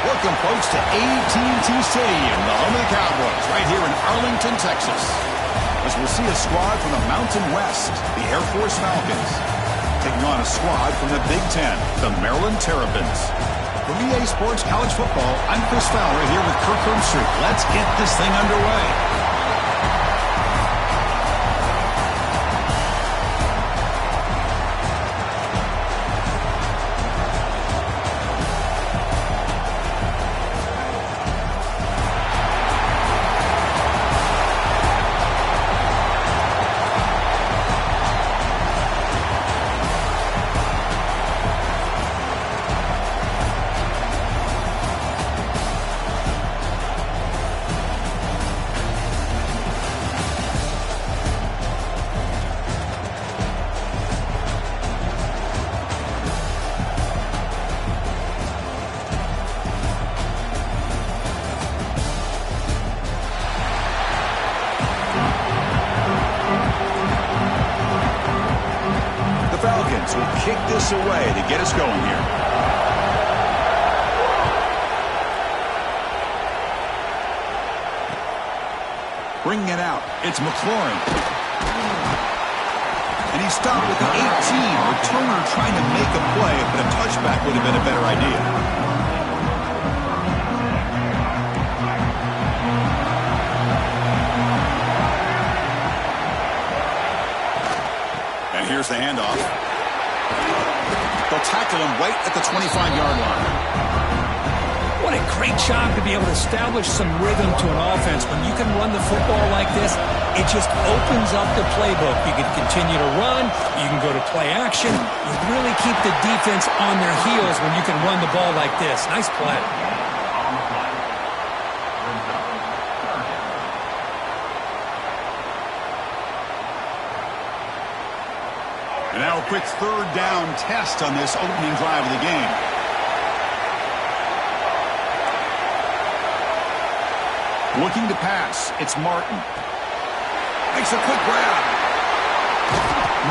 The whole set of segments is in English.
Welcome, folks, to AT&T Stadium, the home of the Cowboys, right here in Arlington, Texas. As we'll see a squad from the Mountain West, the Air Force Falcons, taking on a squad from the Big Ten, the Maryland Terrapins. From EA Sports College Football, I'm Chris Fowler here with Kirk Herbstreit. Let's get this thing underway. Will kick this away to get us going here. Bringing it out, it's McLaurin. And he's stopped with the 18. Returner trying to make a play, but a touchback would have been a better idea. And here's the handoff. They'll tackle him right at the 25-yard line. What a great job to be able to establish some rhythm to an offense. When you can run the football like this, it just opens up the playbook. You can continue to run. You can go to play action. You really keep the defense on their heels when you can run the ball like this. Nice play. And now a quick third down test on this opening drive of the game. Looking to pass, it's Martin. Makes a quick grab.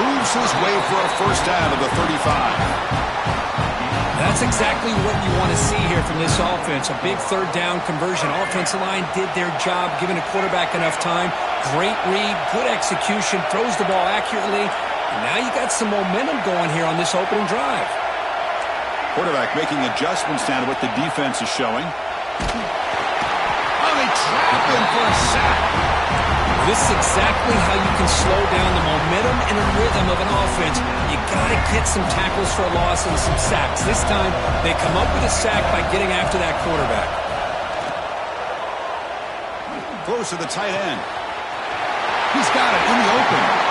Moves his way for a first down to the 35. That's exactly what you want to see here from this offense. A big third down conversion. Offensive line did their job, giving the quarterback enough time. Great read, good execution, throws the ball accurately. And now you got some momentum going here on this opening drive. Quarterback making adjustments down to what the defense is showing. Oh, they trap him for a sack. This is exactly how you can slow down the momentum and the rhythm of an offense. You got to get some tackles for a loss and some sacks. This time, they come up with a sack by getting after that quarterback. Close to the tight end. He's got it in the open.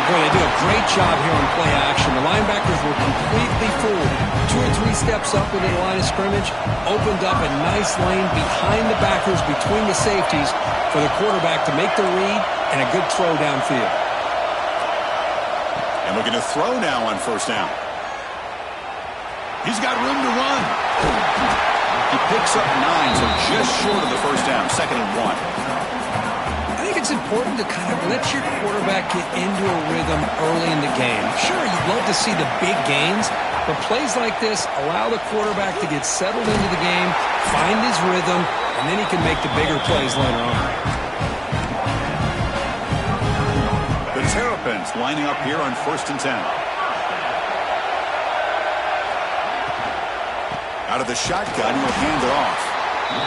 Boy, they do a great job here on play action. The linebackers were completely fooled. 2 or 3 steps up within the line of scrimmage, opened up a nice lane behind the backers, between the safeties, for the quarterback to make the read and a good throw downfield. And looking to throw now on first down. He's got room to run. He picks up 9, so just short of the first down, 2nd and 1. I think it's important to kind of let your quarterback get into a rhythm early in the game. Sure, you'd love to see the big gains, but plays like this allow the quarterback to get settled into the game, find his rhythm, and then he can make the bigger plays later on. The Terrapins lining up here on 1st and 10. Out of the shotgun, he'll hand it off.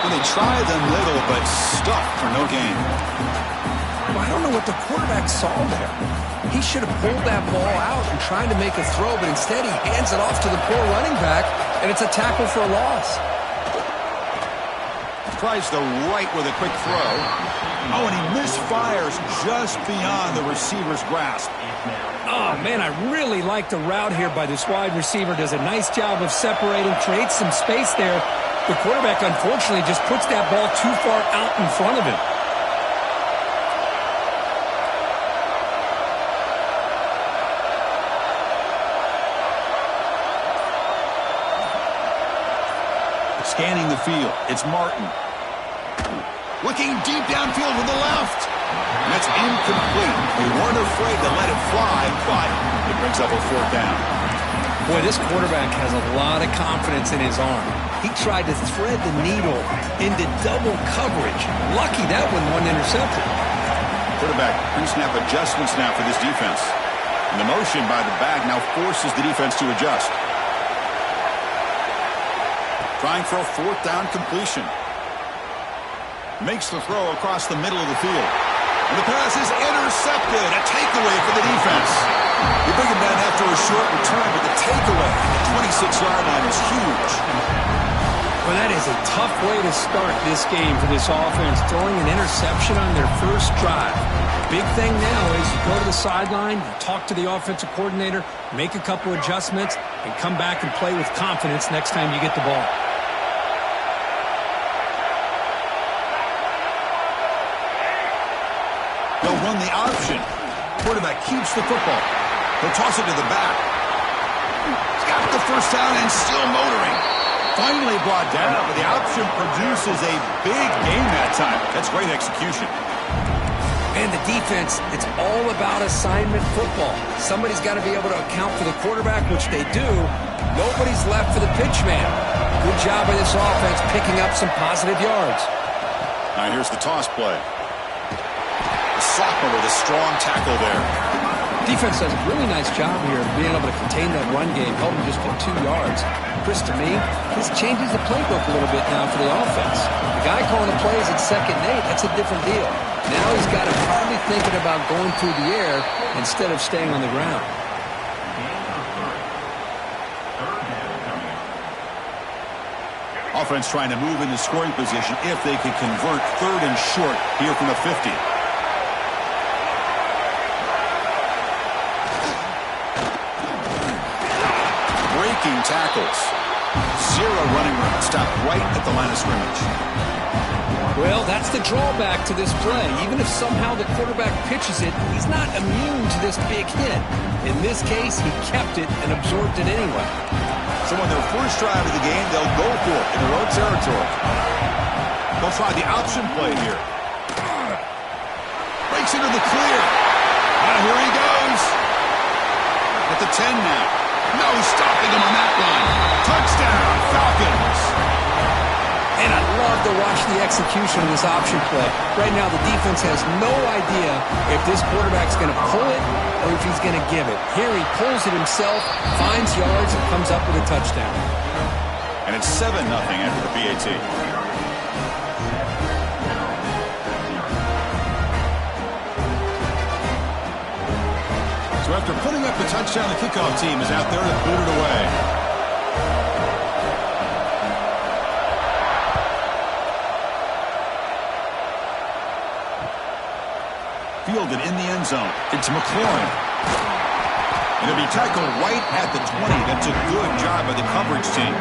When they try the middle, but stuffed for no gain. Well, I don't know what the quarterback saw there. He should have pulled that ball out and tried to make a throw, but instead he hands it off to the poor running back, and it's a tackle for a loss. Tries the right with a quick throw. Oh, and he misfires just beyond the receiver's grasp. Oh, man, I really like the route here by this wide receiver. Does a nice job of separating, creates some space there. The quarterback, unfortunately, just puts that ball too far out in front of him. Scanning the field, it's Martin. Looking deep downfield with the left. And that's incomplete. They weren't afraid to let it fly, but it brings up a 4th down. Boy, this quarterback has a lot of confidence in his arm. He tried to thread the needle into double coverage. Lucky that one wasn't intercepted. Quarterback pre-snap adjustments now for this defense. And the motion by the back now forces the defense to adjust. Trying for a fourth down completion. Makes the throw across the middle of the field. And the pass is intercepted. A takeaway for the defense. You bring him down after a short return, but the takeaway at the 26-yard line is huge. Well, that is a tough way to start this game for this offense, throwing an interception on their first drive. Big thing now is you go to the sideline, you talk to the offensive coordinator, make a couple adjustments, and come back and play with confidence next time you get the ball. They'll run the option. Quarterback keeps the football. He'll toss it to the back. He's got the first down and still motoring. Finally brought down, but the option produces a big game that time. That's great execution. And the defense, it's all about assignment football. Somebody's got to be able to account for the quarterback, which they do. Nobody's left for the pitch man. Good job by this offense picking up some positive yards. All right, here's the toss play. The sophomore with a strong tackle there. Defense does a really nice job here of being able to contain that run game, held him just for 2 yards. Chris, to me, this changes the playbook a little bit now for the offense. The guy calling the plays at 2nd and 8, that's a different deal. Now he's got him probably thinking about going through the air instead of staying on the ground. Offense trying to move into scoring position if they can convert 3rd and short here from the 50. Tackles. 0 running room. Stop right at the line of scrimmage. Well, that's the drawback to this play. Even if somehow the quarterback pitches it, he's not immune to this big hit. In this case, he kept it and absorbed it anyway. So on their first drive of the game, they'll go for it in their own territory. They'll try the option play here. Breaks into the clear. Now here he goes. At the 10 now. No stopping him on that run. Touchdown, Falcons. And I love to watch the execution of this option play. Right now, the defense has no idea if this quarterback's going to pull it or if he's going to give it. Here he pulls it himself, finds yards, and comes up with a touchdown. And it's 7-0 after the PAT. So after putting up the touchdown, the kickoff team is out there to boot it away. Fielded in the end zone. It's McLaurin. And it'll be tackled right at the 20. That's a good job by the coverage team.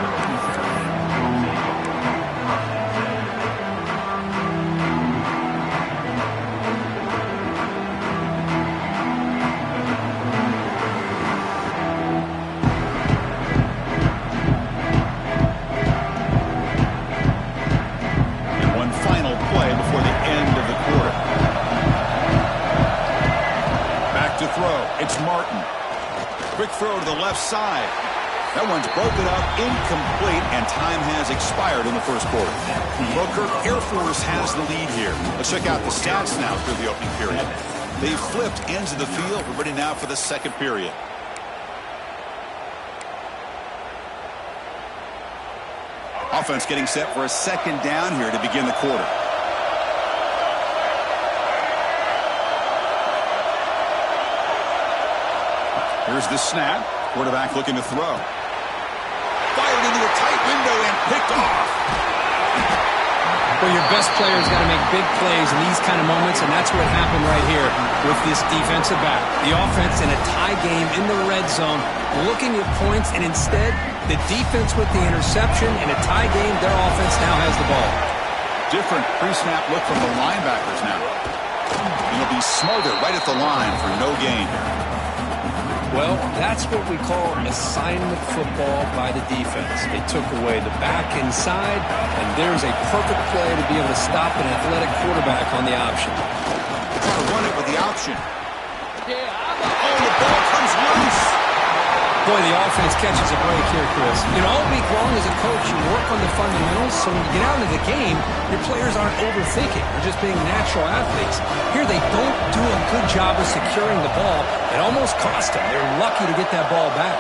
It's Martin. Quick throw to the left side. That one's broken up, incomplete, and time has expired in the first quarter. Well, Kirk, Air Force has the lead here. Let's check out the stats now through the opening period. They've flipped ends of the field. We're ready now for the second period. Offense getting set for a second down here to begin the quarter. Here's the snap. Quarterback looking to throw. Fired into a tight window and picked off. Well, your best player's got to make big plays in these kind of moments, and that's what happened right here with this defensive back. The offense in a tie game in the red zone, looking at points, and instead, the defense with the interception. In a tie game, their offense now has the ball. Different pre-snap look from the linebackers now. He'll be smothered right at the line for no gain. Well, that's what we call assignment football by the defense. They took away the back inside, and there's a perfect play to be able to stop an athletic quarterback on the option. Trying to run it with the option. Oh, the ball comes loose. Boy, the offense catches a break here, Chris. You know, all week long as a coach, you work on the fundamentals, so when you get out into the game, your players aren't overthinking. They're just being natural athletes. Here, they don't do a good job of securing the ball. It almost cost them. They're lucky to get that ball back.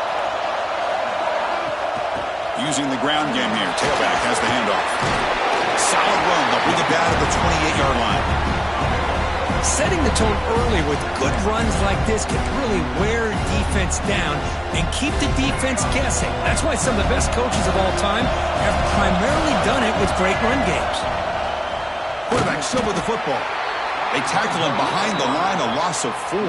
Using the ground game here. Tailback has the handoff. Solid run. They'll bring it back to the 28-yard line. Setting the tone early with good runs like this can really wear defense down and keep the defense guessing. That's why some of the best coaches of all time have primarily done it with great run games. Quarterback still with the football. They tackle him behind the line, a loss of 4.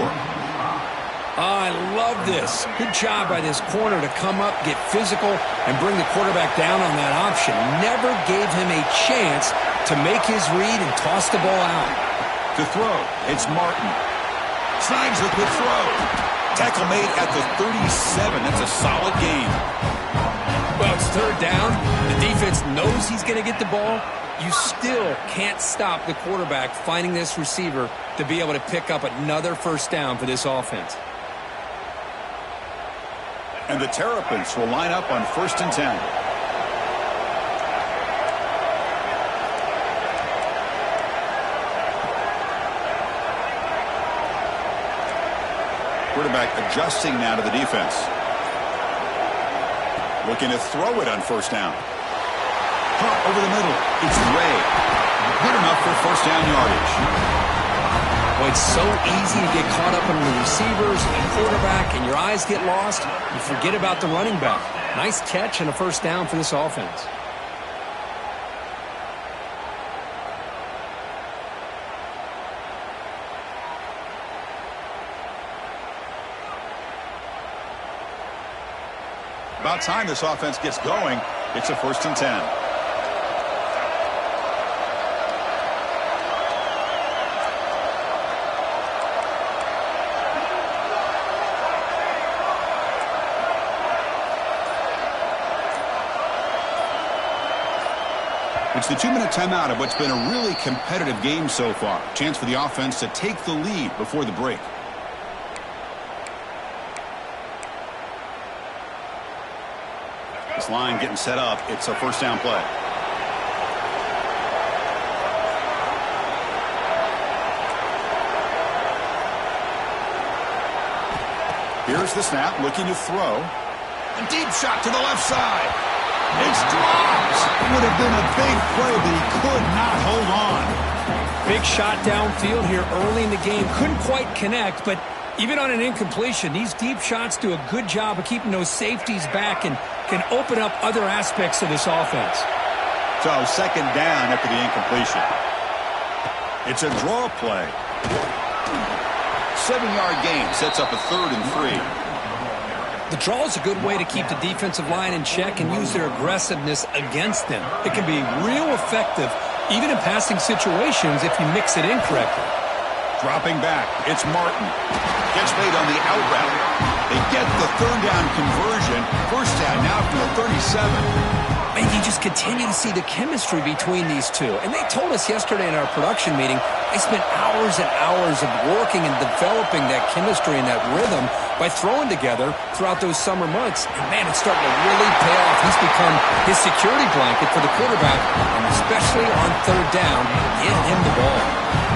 Oh, I love this. Good job by this corner to come up, get physical, and bring the quarterback down on that option. Never gave him a chance to make his read and toss the ball out. To throw, it's Martin. Snags the quick throw. Tackle made at the 37. That's a solid gain. Well, it's third down. The defense knows he's going to get the ball. You still can't stop the quarterback finding this receiver to be able to pick up another first down for this offense. And the Terrapins will line up on 1st and 10. Quarterback adjusting now to the defense. Looking to throw it on 1st down. Pop over the middle. It's Ray. Good enough for 1st down yardage. Well, it's so easy to get caught up in the receivers and the quarterback, and your eyes get lost. You forget about the running back. Nice catch and a 1st down for this offense. About time this offense gets going. It's a 1st and 10. It's the 2-minute timeout of what's been a really competitive game so far. Chance for the offense to take the lead before the break. This line getting set up. It's a 1st down play. Here's the snap, looking to throw. A deep shot to the left side. It's dropped. Would have been a big play, but he could not hold on. Big shot downfield here early in the game. Couldn't quite connect, but even on an incompletion, these deep shots do a good job of keeping those safeties back and can open up other aspects of this offense. So 2nd down after the incompletion. It's a draw play. 7-yard gain sets up a 3rd and 3. The draw is a good way to keep the defensive line in check and use their aggressiveness against them. It can be real effective, even in passing situations, if you mix it in correctly. Dropping back, it's Martin. Gets made on the out route. They get the 3rd down conversion. 1st down now from the 37. And you just continue to see the chemistry between these two. And they told us yesterday in our production meeting, they spent hours and hours of working and developing that chemistry and that rhythm by throwing together throughout those summer months. And, man, it's starting to really pay off. He's become his security blanket for the quarterback, and especially on 3rd down, get him the ball.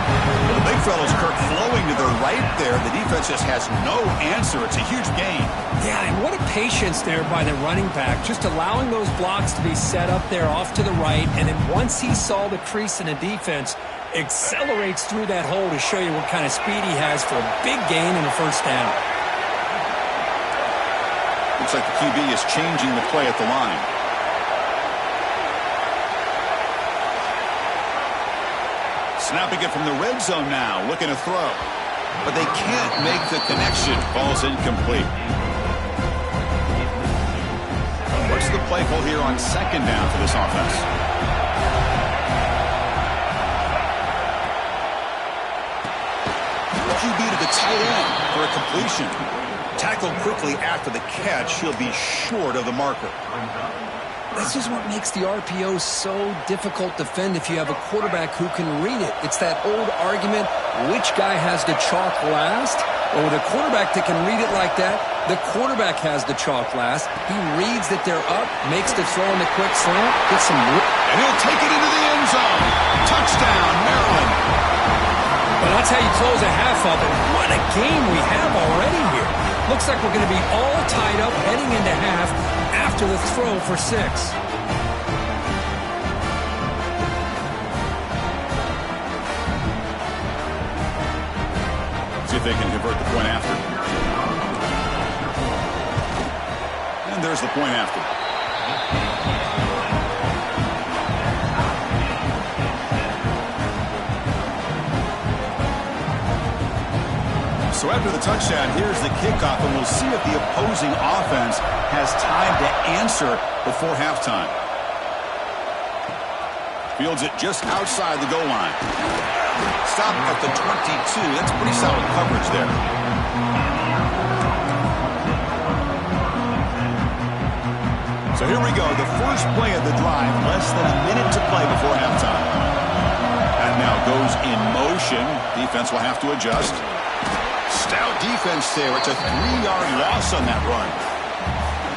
Well, the big fellow's Kirk flowing to the right there. The defense just has no answer. It's a huge gain. Yeah, and what a patience there by the running back, just allowing those blocks to be set up there off to the right, and then once he saw the crease in the defense, accelerates through that hole to show you what kind of speed he has for a big gain and a 1st down. Looks like the QB is changing the play at the line. Snapping it from the red zone now, looking to throw. But they can't make the connection. Ball's incomplete. What's the play call here on 2nd down for this offense? QB to the tight end for a completion. Tackled quickly after the catch. He'll be short of the marker. This is what makes the RPO so difficult to defend if you have a quarterback who can read it. It's that old argument, which guy has the chalk last? Well, with a quarterback that can read it like that, the quarterback has the chalk last. He reads that they're up, makes the throw in the quick slant, gets some... And he'll take it into the end zone. Touchdown, Maryland. Well, that's how you close a half of it. What a game we have already here. Looks like we're going to be all tied up heading into half after the throw for 6. See if they can convert the point after. And there's the point after. So after the touchdown, here's the kickoff, and we'll see if the opposing offense has time to answer before halftime. Fields it just outside the goal line. Stop at the 22. That's pretty solid coverage there. So here we go. The first play of the drive. Less than a minute to play before halftime. And now goes in motion. Defense will have to adjust. Stout defense there. It's a 3-yard loss on that run.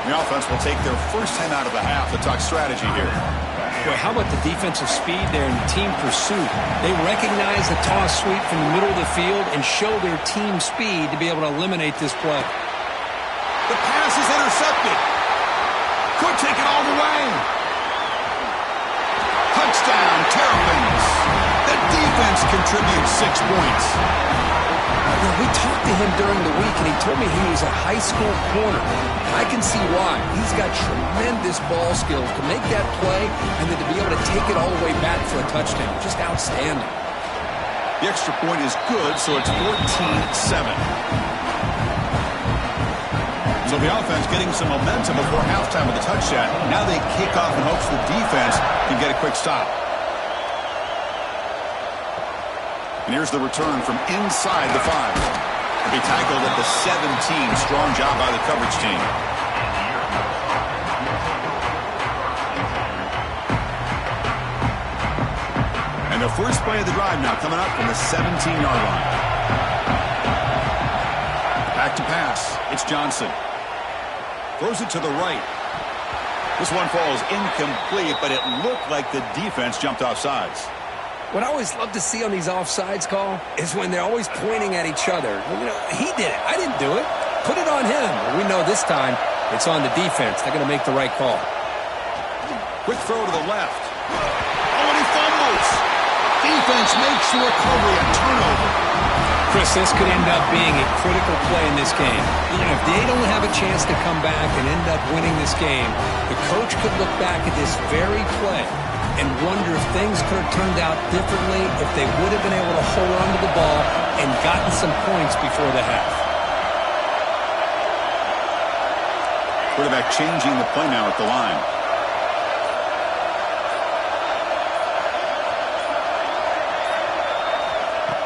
The offense will take their first 10 out of the half to talk strategy here. Boy, how about the defensive speed there and team pursuit? They recognize the toss sweep from the middle of the field and show their team speed to be able to eliminate this play. The pass is intercepted. Could take it all the way. Touchdown, Terrapins. The defense contributes 6 points. We talked to him during the week, and he told me he was a high school corner. I can see why. He's got tremendous ball skills to make that play and then to be able to take it all the way back for a touchdown. Just outstanding. The extra point is good, so it's 14-7. So the offense getting some momentum before halftime with a touchdown. Now they kick off in hopes the defense can get a quick stop. And here's the return from inside the 5. He'll be tackled at the 17. Strong job by the coverage team. And the first play of the drive now coming up from the 17-yard line. Back to pass. It's Johnson. Throws it to the right. This one falls incomplete, but it looked like the defense jumped off sides. What I always love to see on these offsides call is when they're always pointing at each other. Well, he did it. I didn't do it. Put it on him. Well, we know this time it's on the defense. They're going to make the right call. Quick throw to the left. Oh, and he fumbles. Defense makes the recovery, a turnover. Chris, this could end up being a critical play in this game. If they don't have a chance to come back and end up winning this game, the coach could look back at this very play and wonder if things could have turned out differently if they would have been able to hold on to the ball and gotten some points before the half. Quarterback changing the play now at the line.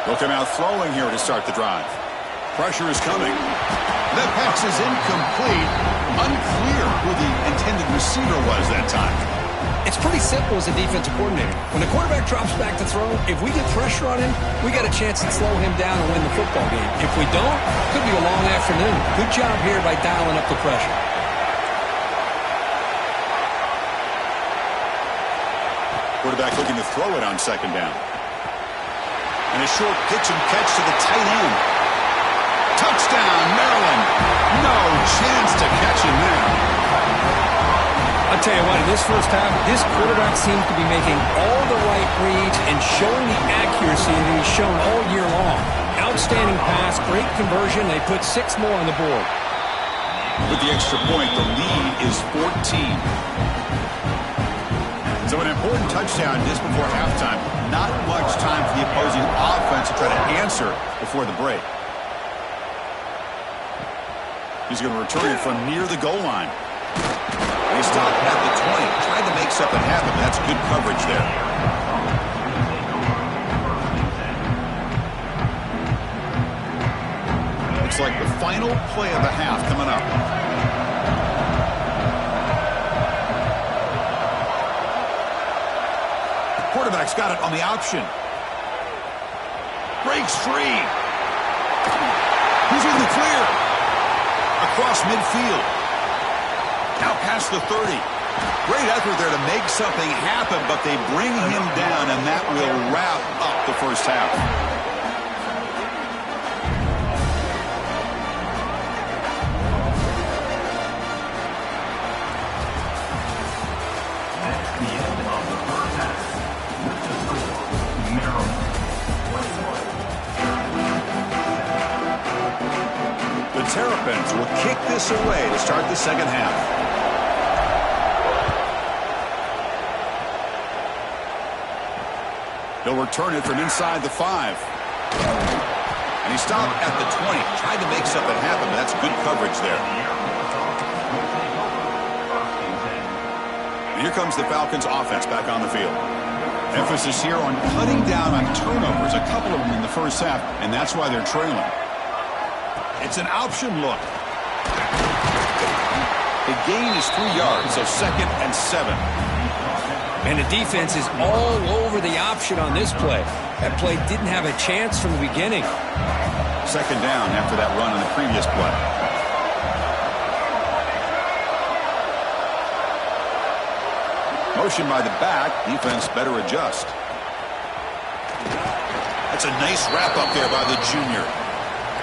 They'll come out throwing here to start the drive. Pressure is coming. That pass is incomplete. Unclear who the intended receiver was that time. It's pretty simple as a defensive coordinator. When the quarterback drops back to throw, if we get pressure on him, we got a chance to slow him down and win the football game. If we don't, it could be a long afternoon. Good job here by dialing up the pressure. Quarterback looking to throw it on second down. And a short pitch and catch to the tight end. Touchdown, Maryland. No chance to catch him there. I'll tell you what, in this first half, this quarterback seems to be making all the right reads and showing the accuracy that he's shown all year long. Outstanding pass, great conversion. They put 6 more on the board. With the extra point, the lead is 14. So an important touchdown just before halftime. Not much time for the opposing offense to try to answer before the break. He's going to return it from near the goal line. They stop at the 20. Tried to make something happen. That's good coverage there. Looks like the final play of the half coming up. Quarterback's got it on the option. Breaks free. He's in the clear. Across midfield. Now past the 30. Great effort there to make something happen, but they bring him down, and that will wrap up the first half. The end of the first half. The score, Maryland 21. The Terrapins will kick this away to start the second half. He'll return it from inside the 5. And he stopped at the 20. Tried to make something happen, but that's good coverage there. And here comes the Falcons offense back on the field. Emphasis here on cutting down on turnovers, a couple of them in the first half, and that's why they're trailing. It's an option look. The gain is 3 yards, so 2nd and 7. And the defense is all over the option on this play. That play didn't have a chance from the beginning. 2nd down after that run on the previous play. Motion by the back. Defense better adjust. That's a nice wrap up there by the junior.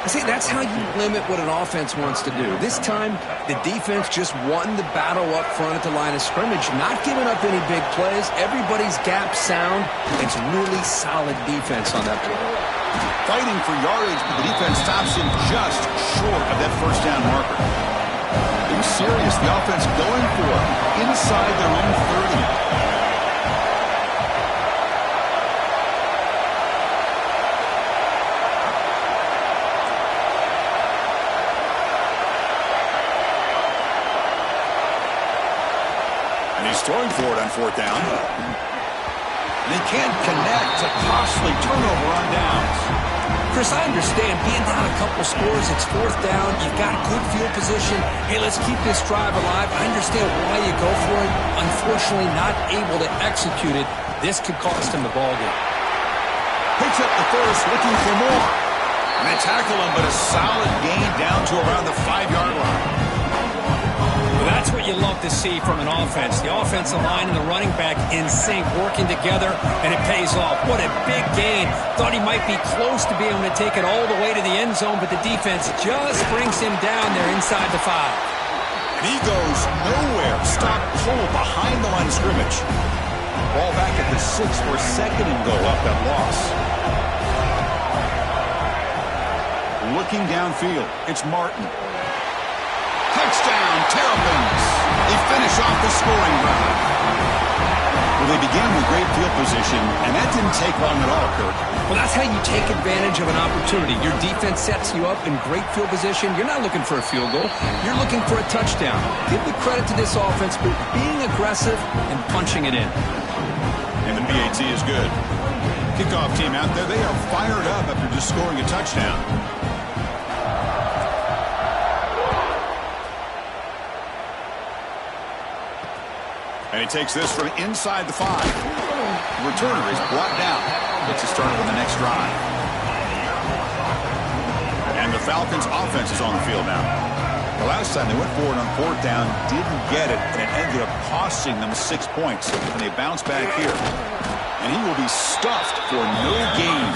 See, that's how you limit what an offense wants to do. This time, the defense just won the battle up front at the line of scrimmage, not giving up any big plays. Everybody's gap sound. It's really solid defense on that play. Fighting for yardage, but the defense stops him just short of that first down marker. Being serious, the offense going for it inside their own 30. He's throwing for it on 4th down. And he can't connect. A costly turnover on downs. Chris, I understand being down a couple scores, it's 4th down, you've got good field position. Hey, let's keep this drive alive. I understand why you go for it. Unfortunately, not able to execute it. This could cost him the ballgame. Picks up the first, looking for more. And they tackle him, but a solid gain down to around the 5-yard line. Well, that's what you love to see from an offense. The offensive line and the running back in sync, working together, and it pays off. What a big gain. Thought he might be close to being able to take it all the way to the end zone, but the defense just brings him down there inside the 5. And he goes nowhere. Stop pull behind the line of scrimmage. Ball back at the 6 for 2nd and goal up that loss. Looking downfield, it's Martin. Touchdown, Terrapins. They finish off the scoring drive. Well, they began with great field position, and that didn't take long at all, Kirk. Well, that's how you take advantage of an opportunity. Your defense sets you up in great field position. You're not looking for a field goal. You're looking for a touchdown. Give the credit to this offense for being aggressive and punching it in. And the PAT is good. Kickoff team out there, they are fired up after just scoring a touchdown. And he takes this from inside the 5. The returner is brought down. Gets us started on the next drive. And the Falcons' offense is on the field now. The last time they went forward on 4th down, didn't get it, and it ended up costing them 6 points. And they bounce back here. And he will be stuffed for no gain.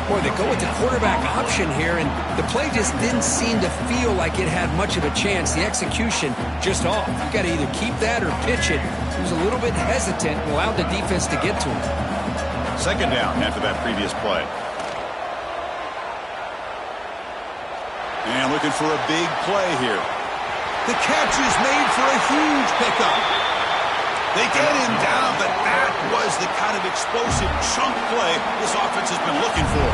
Boy, they go with the quarterback option here, and the play just didn't seem to feel like it had much of a chance. The execution just off. You got to either keep that or pitch it. He was a little bit hesitant and allowed the defense to get to him. 2nd down after that previous play. And looking for a big play here. The catch is made for a huge pickup. They get him down, but that was the kind of explosive chunk play this offense has been looking for.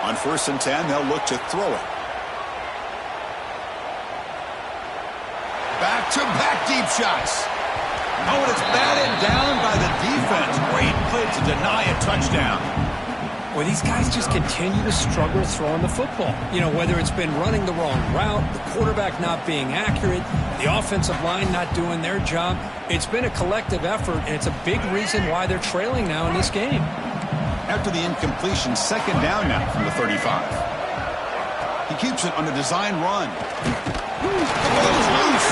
On 1st and 10, they'll look to throw it. Back-to-back deep shots. Oh, and it's batted down by the defense. Great play to deny a touchdown. Well, these guys just continue to struggle throwing the football. You know, whether it's been running the wrong route, the quarterback not being accurate, the offensive line not doing their job. It's been a collective effort, and it's a big reason why they're trailing now in this game. After the incompletion, second down now from the 35. He keeps it on a design run. It's loose.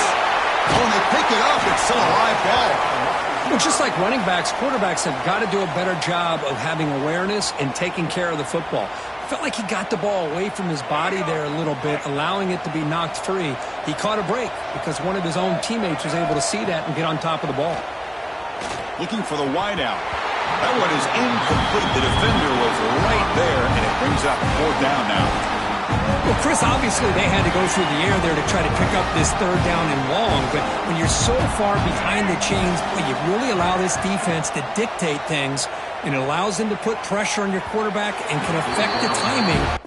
Oh, and they pick it up. It's still a live ball. Well, just like running backs, quarterbacks have got to do a better job of having awareness and taking care of the football. Felt like he got the ball away from his body there a little bit, allowing it to be knocked free. He caught a break because one of his own teammates was able to see that and get on top of the ball. Looking for the wideout. That one is incomplete. The defender was right there, and it brings up fourth down now. Well, Chris, obviously they had to go through the air there to try to pick up this third down and long, but when you're so far behind the chains, boy, you really allow this defense to dictate things, and it allows them to put pressure on your quarterback and can affect the timing.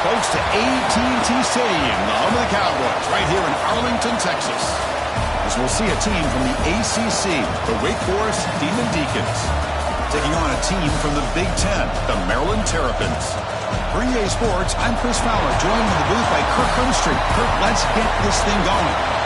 folks, to AT&T Stadium, the home of the Cowboys, right here in Arlington, Texas. As we'll see a team from the ACC, the Wake Forest Demon Deacons, taking on a team from the Big Ten, the Maryland Terrapins. For EA Sports, I'm Chris Fowler, joined in the booth by Kirk Herbstreit. Kirk, let's get this thing going.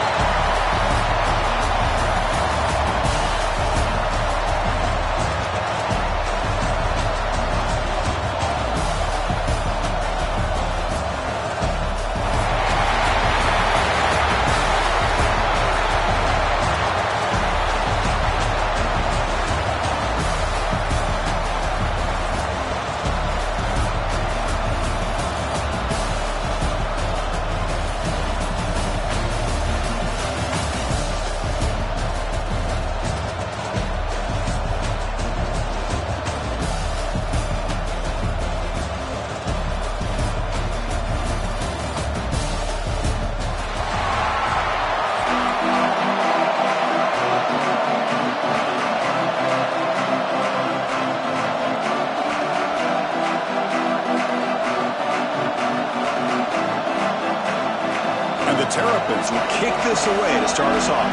The Terrapins will kick this away to start us off.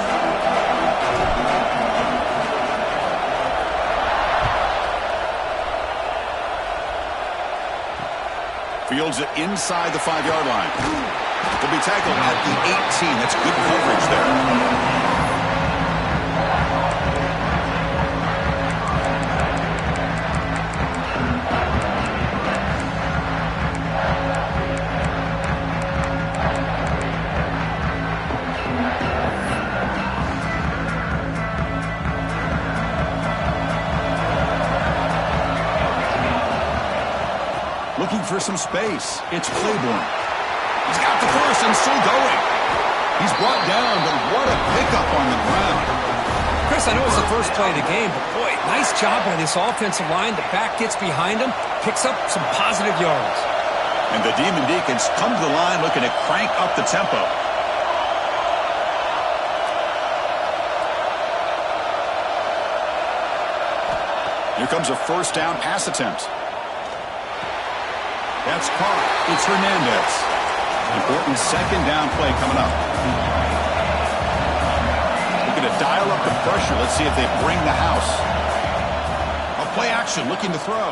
Fields it inside the 5-yard line. Will be tackled at the 18. That's good coverage there. Looking for some space. It's Claiborne. He's got the first and still going. He's brought down, but what a pickup on the ground. Chris, I know it's the first play of the game, but boy, nice job by this offensive line. The back gets behind him, picks up some positive yards. And the Demon Deacons come to the line looking to crank up the tempo. Here comes a first down pass attempt. That's caught. It's Hernandez. Important second down play coming up. Looking to dial up the pressure. Let's see if they bring the house. A play action looking to throw.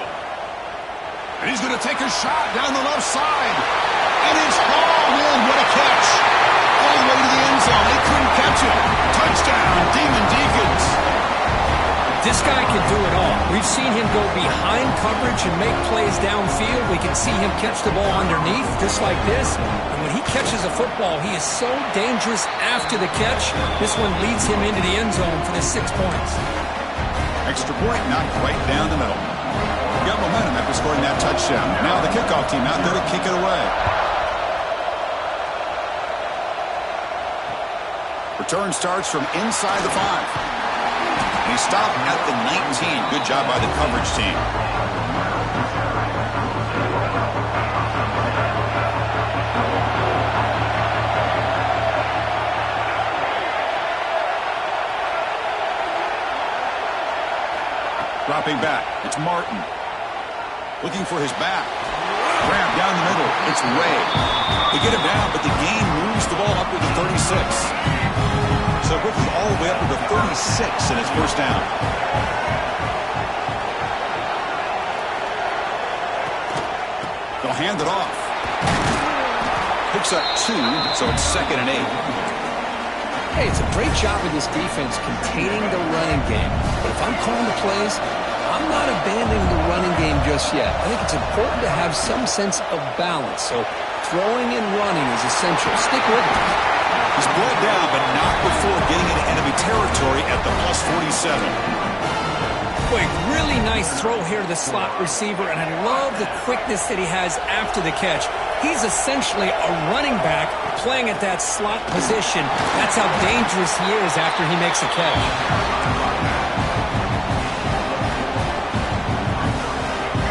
And he's going to take a shot down the left side. And it's hauled in. What a catch. All the way to the end zone. They couldn't catch it. Touchdown, Demon Deacons. This guy can do it all. We've seen him go behind coverage and make plays downfield. We can see him catch the ball underneath, just like this. And when he catches a football, he is so dangerous after the catch. This one leads him into the end zone for the 6 points. Extra point knocked right down the middle. Got momentum after scoring that touchdown. Now the kickoff team out there to kick it away. Return starts from inside the 5. He stopped at the 19. Good job by the coverage team. Dropping back. It's Martin. Looking for his back. Grab down the middle. It's Way. They get him down, but the gain moves the ball up to the 36. So quickly all the way up to the 36 in his first down. They'll hand it off. Picks up 2, so it's 2nd and 8. Hey, it's a great job of this defense containing the running game. But if I'm calling the plays, I'm not abandoning the running game just yet. I think it's important to have some sense of balance. So throwing and running is essential. Stick with it. He's brought down, but not before getting into enemy territory at the plus 47. Boy, really nice throw here to the slot receiver, and I love the quickness that he has after the catch. He's essentially a running back playing at that slot position. That's how dangerous he is after he makes a catch.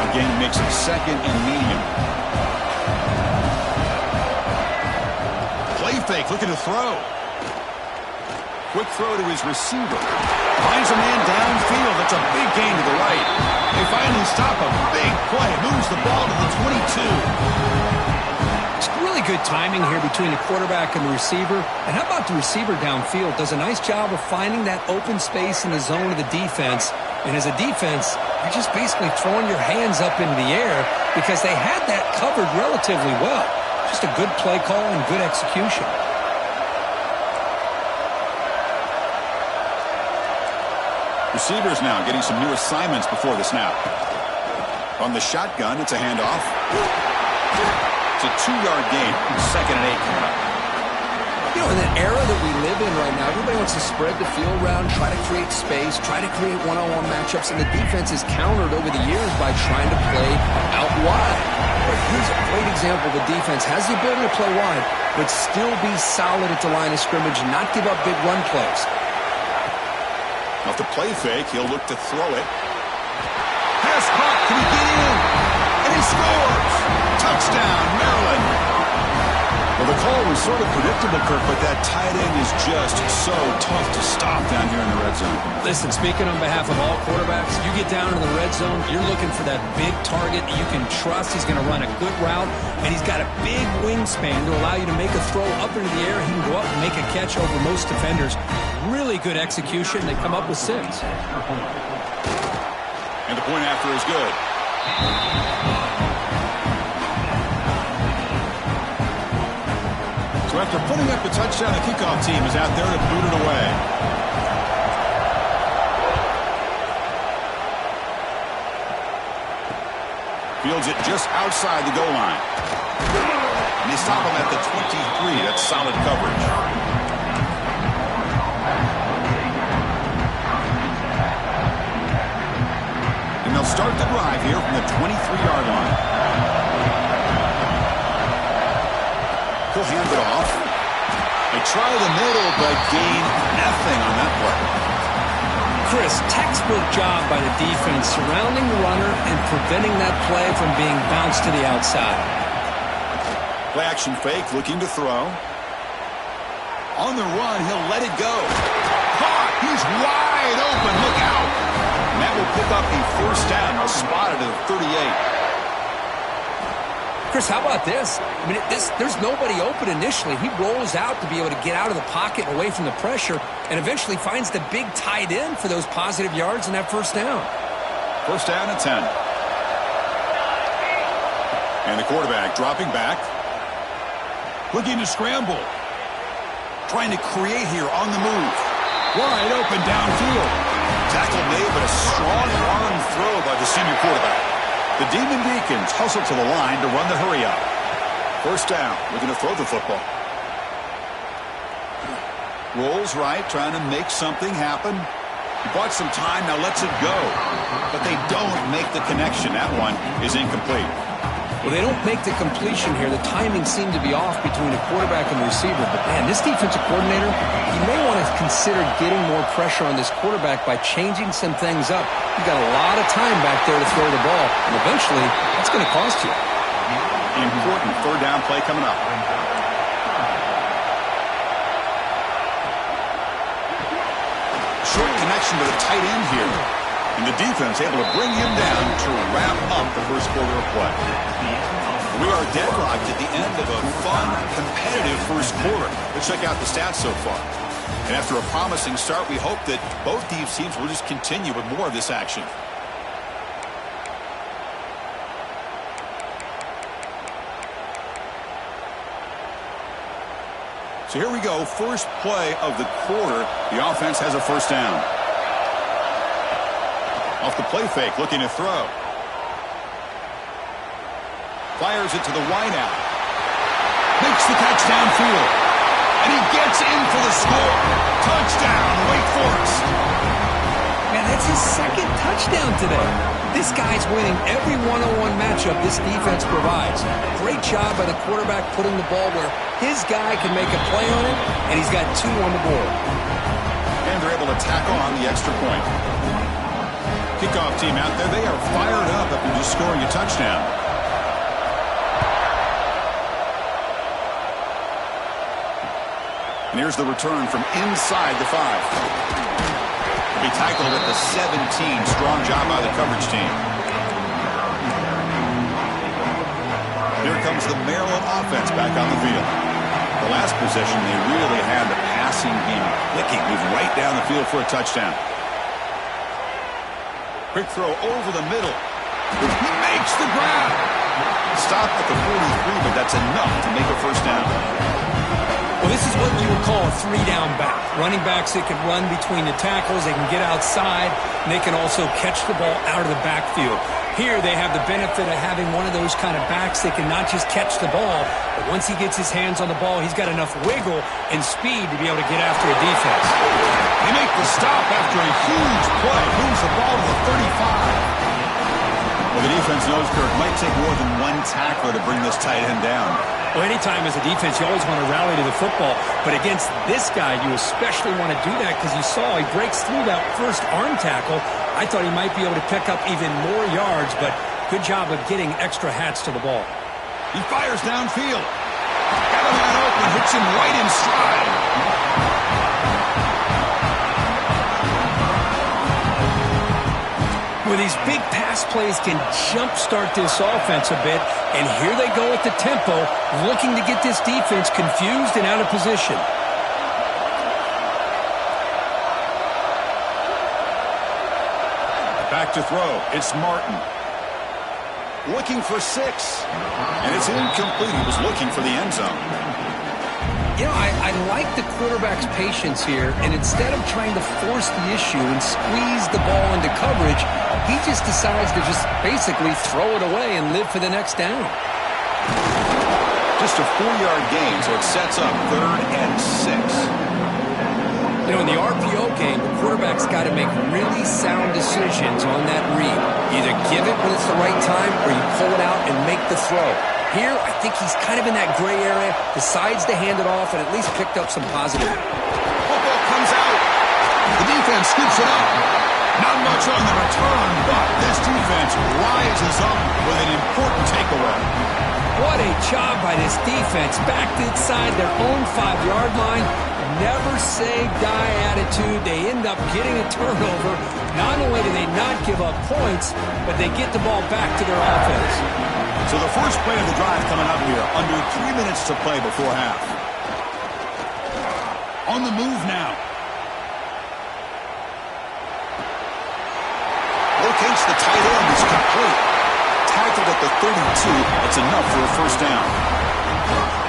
Again, he makes it 2nd and medium. Play fake, looking to throw. Quick throw to his receiver. Finds a man downfield. That's a big gain to the right. They finally stop a big play. Moves the ball to the 22. good timing here between the quarterback and the receiver. And how about the receiver downfield? Does a nice job of finding that open space in the zone of the defense. And as a defense, you're just basically throwing your hands up into the air because they had that covered relatively well. Just a good play call and good execution. Receivers now getting some new assignments before the snap. On the shotgun, it's a handoff. It's a 2-yard gain. 2nd and 8 coming up. You know, in the era that we live in right now, everybody wants to spread the field around, try to create space, try to create one-on-one matchups, and the defense is countered over the years by trying to play out wide. But here's a great example. The defense has the ability to play wide, but still be solid at the line of scrimmage and not give up big run plays. Off the play fake, he'll look to throw it. Pass caught. Can he get in? And he scores! Touchdown, Maryland! Well, the call was sort of predictable, Kirk, but that tight end is just so tough to stop down here in the red zone. Listen, speaking on behalf of all quarterbacks, you get down in the red zone, you're looking for that big target that you can trust. He's going to run a good route, and he's got a big wingspan to allow you to make a throw up into the air. He can go up and make a catch over most defenders. Really good execution. They come up with 6. And the point after is good. So after putting up a touchdown, the kickoff team is out there to boot it away. Fields it just outside the goal line. And they stop him at the 23. That's solid coverage. And they'll start the drive here from the 23-yard line. He'll hand it off. They try the middle, but gain nothing on that play. Chris, textbook job by the defense surrounding the runner and preventing that play from being bounced to the outside. Play action fake, looking to throw. On the run, he'll let it go. Caught! He's wide open. Look out! And that will pick up a 1st down. They'll spot it at the 38. Chris, how about this? I mean, there's nobody open initially. He rolls out to be able to get out of the pocket and away from the pressure and eventually finds the big tight end for those positive yards and that 1st down. 1st down and 10. And the quarterback dropping back. Looking to scramble. Trying to create here on the move. Wide open downfield. Tackle made, but a strong arm throw by the senior quarterback. The Demon Deacons hustle to the line to run the hurry up. 1st down. Looking to throw the football. Rolls right, trying to make something happen. He bought some time, now lets it go. But they don't make the connection. That one is incomplete. Well, they don't make the completion here. The timing seemed to be off between the quarterback and the receiver. But, man, this defensive coordinator, he may want to consider getting more pressure on this quarterback by changing some things up. You've got a lot of time back there to throw the ball, and eventually that's going to cost you. Important 3rd down play coming up. Short connection to the tight end here. And the defense able to bring him down to wrap up the 1st quarter of play. We are deadlocked at the end of a fun, competitive 1st quarter. Let's check out the stats so far. And after a promising start, we hope that both these teams will just continue with more of this action. So here we go, 1st play of the quarter. The offense has a 1st down. Off the play fake, looking to throw. Fires it to the wideout. Makes the catch downfield. And he gets in for the score. Touchdown, Wake Forest. Man, that's his 2nd touchdown today. This guy's winning every one-on-one matchup this defense provides. Great job by the quarterback putting the ball where his guy can make a play on it, and he's got 2 on the board. And they're able to tack on the extra point. Kickoff team out there, they are fired up after just scoring a touchdown. And here's the return from inside the 5. He'll be tackled at the 17. Strong job by the coverage team. Here comes brings the Maryland offense back on the field. The last possession, they really had the passing game clicking, moving right down the field for a touchdown. Quick throw over the middle. He makes the grab. Stop at the 43, but that's enough to make a first down. Well, this is what you would call a three-down back. Running backs that can run between the tackles, they can get outside, and they can also catch the ball out of the backfield. Here they have the benefit of having one of those kind of backs that can not just catch the ball, but once he gets his hands on the ball, he's got enough wiggle and speed to be able to get after a defense. They make the stop after a huge play. Moves the ball to the 35. Well, the defense knows, Kirk, might take more than one tackler to bring this tight end down. Well, anytime as a defense, you always want to rally to the football. But against this guy, you especially want to do that because you saw he breaks through that first arm tackle. I thought he might be able to pick up even more yards, but good job of getting extra hats to the ball. He fires downfield. Got a man open, hits him right in stride. Well, these big pass plays can jumpstart this offense a bit, and here they go at the tempo, looking to get this defense confused and out of position. Back to throw. It's Martin. Looking for 6. And it's incomplete. He was looking for the end zone. You know, I like the quarterback's patience here, and instead of trying to force the issue and squeeze the ball into coverage, he just decides to just basically throw it away and live for the next down. Just a 4-yard gain, so it sets up 3rd and 6. You know, in the RPO game, the quarterback's got to make really sound decisions on that read. Either give it when it's the right time or you pull it out and make the throw. Here, I think he's kind of in that gray area, decides to hand it off and at least picked up some positive. Football comes out. The defense scoops it up. Not much on the return, but this defense rises up with an important takeaway. What a job by this defense. Backed inside their own 5-yard line. Never say die attitude. They end up getting a turnover. Not only do they not give up points, but they get the ball back to their offense. So the first play of the drive coming up here. Under 3 minutes to play before half. On the move now. Locates the tight end. It's complete. Tackled at the 32. It's enough for a first down.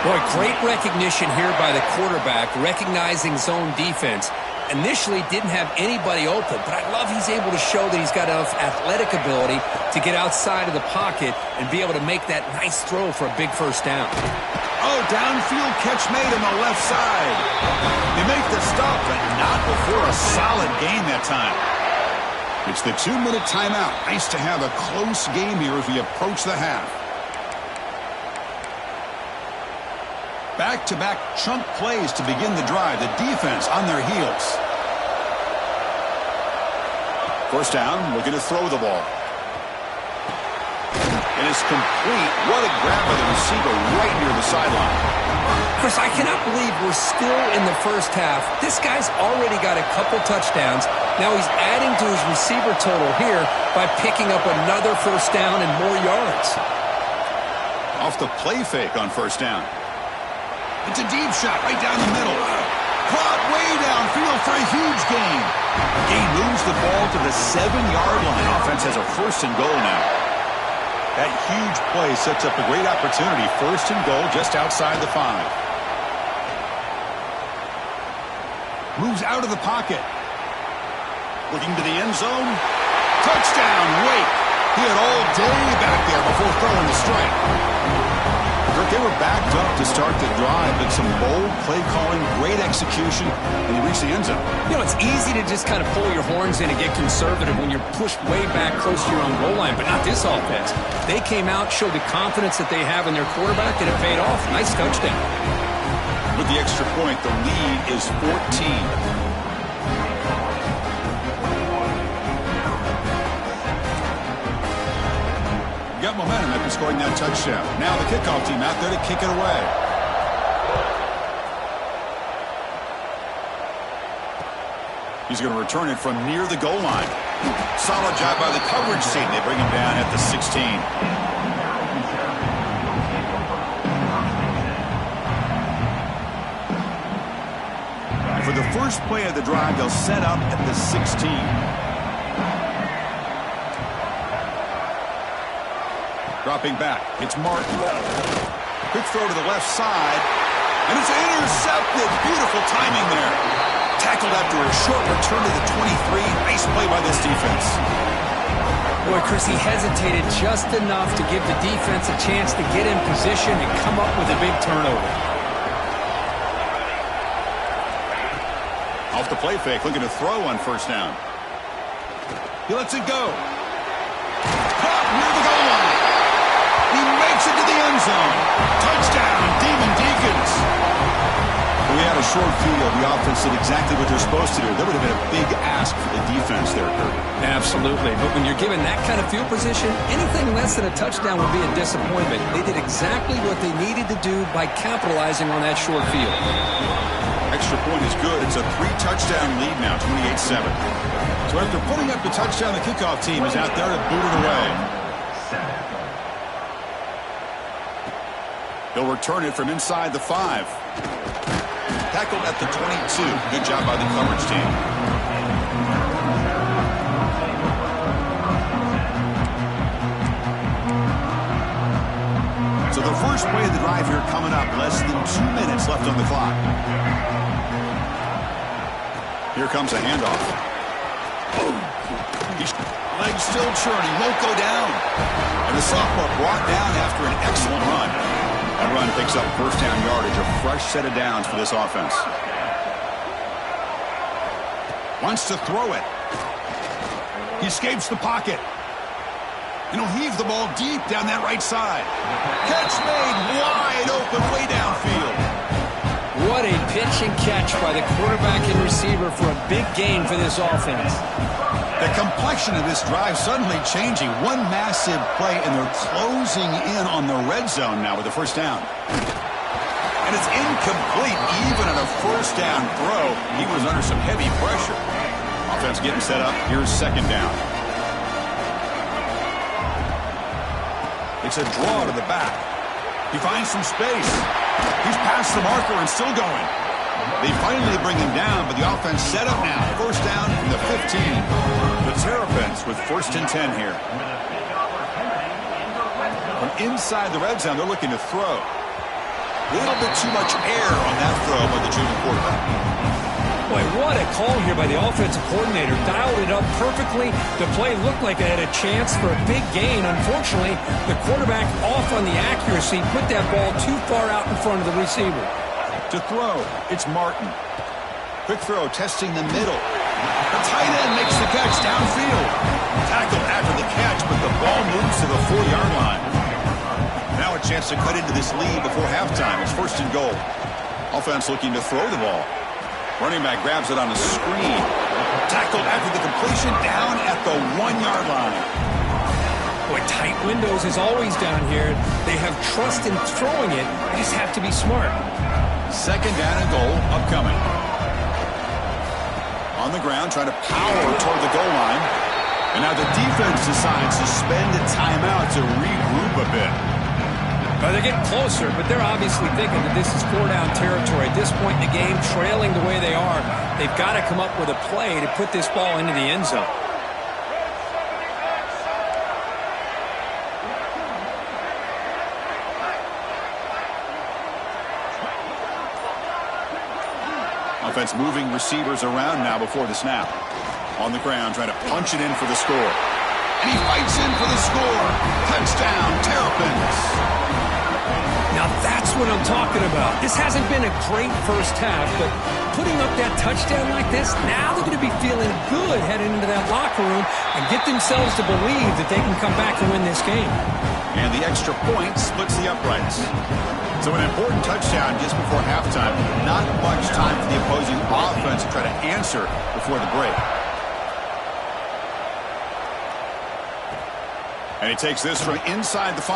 Boy, great recognition here by the quarterback, recognizing zone defense. Initially didn't have anybody open, but I love he's able to show that he's got enough athletic ability to get outside of the pocket and be able to make that nice throw for a big first down. Oh, downfield catch made on the left side. They make the stop, but not before a solid gain that time. It's the 2-minute timeout. Nice to have a close game here as we approach the half. Back-to-back chunk plays to begin the drive. The defense on their heels. First down, looking to throw the ball. It is complete. What a grab by the receiver right near the sideline. Chris, I cannot believe we're still in the first half. This guy's already got a couple touchdowns. Now he's adding to his receiver total here by picking up another first down and more yards. Off the play fake on first down. It's a deep shot right down the middle. Caught way downfield for a huge gain. Gain moves the ball to the 7-yard line. Offense has a first and goal now. That huge play sets up a great opportunity. First and goal just outside the 5. Moves out of the pocket. Looking to the end zone. Touchdown, Wake. He had all day back there before throwing the strike. They were backed up to start the drive, but some bold play calling, great execution, and he reached the end zone. You know, it's easy to just kind of pull your horns in and get conservative when you're pushed way back close to your own goal line, but not this offense. They came out, showed the confidence that they have in their quarterback, and it paid off. Nice touchdown. With the extra point, the lead is 14. Got momentum after scoring that touchdown. Now the kickoff team out there to kick it away. He's going to return it from near the goal line. Solid job by the coverage team. They bring him down at the 16. first play of the drive, they'll set up at the 16. Dropping back, it's Martin. Quick throw to the left side, and it's intercepted. Beautiful timing there. Tackled after a short return to the 23. Nice play by this defense. Boy, Chris, he hesitated just enough to give the defense a chance to get in position and come up with a big turnover. Off the play fake, looking to throw on first down. He lets it go. Caught near the goal line. He makes it to the end zone. Touchdown, Demon Deacons. We had a short field. The offense did exactly what they're supposed to do. That would have been a big ask for the defense there, Kurt. Absolutely. But when you're given that kind of field position, anything less than a touchdown would be a disappointment. They did exactly what they needed to do by capitalizing on that short field. Extra point is good. It's a 3-touchdown lead now, 28-7. So after putting up the touchdown, the kickoff team is out there to boot it away. They'll return it from inside the 5. Tackled at the 22. Good job by the coverage team. So the first play of the drive here coming up. Less than 2 minutes left on the clock. Here comes a handoff. Legs still churning. Won't go down. And the sophomore brought down after an excellent run. That run picks up first down yardage, a fresh set of downs for this offense. Wants to throw it. He escapes the pocket. And he'll heave the ball deep down that right side. Catch made wide open way downfield. What a pitch and catch by the quarterback and receiver for a big gain for this offense. The complexion of this drive suddenly changing. One massive play, and they're closing in on the red zone now with the first down. And it's incomplete. Even on a first down throw, he was under some heavy pressure. Offense getting set up. Here's second down. It's a draw to the back. He finds some space. He's past the marker and still going. They finally bring him down, but the offense set up now. First down from the 15. The Terrapins with first and 10 here. From inside the red zone, they're looking to throw. A little bit too much air on that throw by the junior quarterback. Boy, what a call here by the offensive coordinator. Dialed it up perfectly. The play looked like it had a chance for a big gain. Unfortunately, the quarterback off on the accuracy, put that ball too far out in front of the receiver. To throw, it's Martin. Quick throw, testing the middle. The tight end makes the catch downfield. Tackled after the catch, but the ball moves to the 4-yard line. Now a chance to cut into this lead before halftime. It's first and goal. Offense looking to throw the ball. Running back grabs it on a screen. Tackled after the completion down at the 1-yard line. Boy, tight windows is always down here. They have trust in throwing it. They just have to be smart. Second down and goal upcoming. On the ground, trying to power toward the goal line. And now the defense decides to spend a timeout to regroup a bit. Well, they're getting closer, but they're obviously thinking that this is 4-down territory. At this point in the game, trailing the way they are, they've got to come up with a play to put this ball into the end zone. Offense moving receivers around now before the snap. On the ground, trying to punch it in for the score. And he fights in for the score. Touchdown, Terrapins. Now that's what I'm talking about. This hasn't been a great first half, but putting up that touchdown like this, now they're going to be feeling good heading into that locker room and get themselves to believe that they can come back and win this game. And the extra point splits the uprights. So an important touchdown just before halftime. Not much time for the opposing offense to try to answer before the break. And he takes this from inside the 5.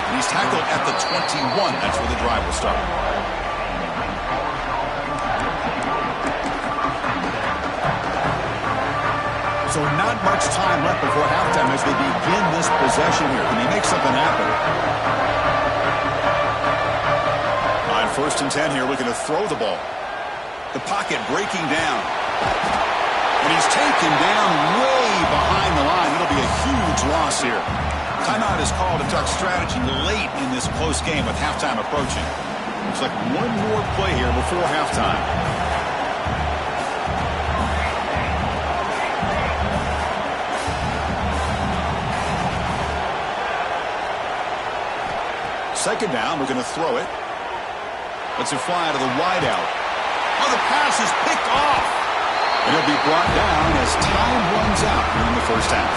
And he's tackled at the 21. That's where the drive will start. So not much time left before halftime as they begin this possession here. Can he make something happen? On first and 10 here, looking to throw the ball. The pocket breaking down. And he's taken down way behind the line. It'll be a huge loss here. Timeout is called to talk strategy late in this close game with halftime approaching. Looks like one more play here before halftime. Second down, we're going to throw it. Lets it fly to the wide out. Oh, the pass is picked off. And it'll be brought down as time runs out here in the first half.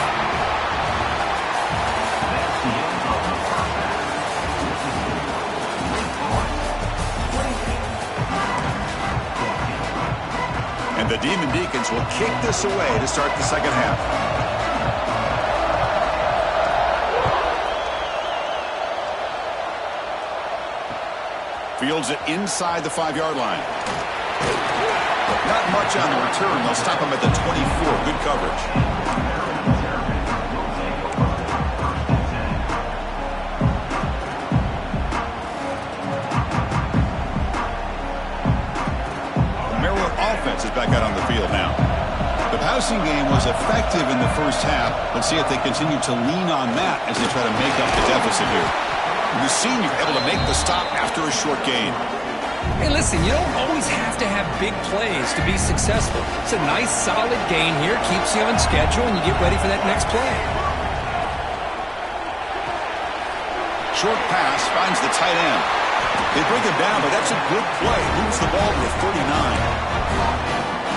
And the Demon Deacons will kick this away to start the second half. Fields it inside the 5-yard line. Not much on the return. They'll stop him at the 24. Good coverage. The Maryland offense is back out on the field now. The passing game was effective in the first half. Let's see if they continue to lean on that as they try to make up the deficit here. The senior able to make the stop after a short gain. Hey, listen, you don't always have to have big plays to be successful. It's a nice, solid gain here. Keeps you on schedule, and you get ready for that next play. Short pass finds the tight end. They bring him down, but that's a good play. Moves the ball to a 39.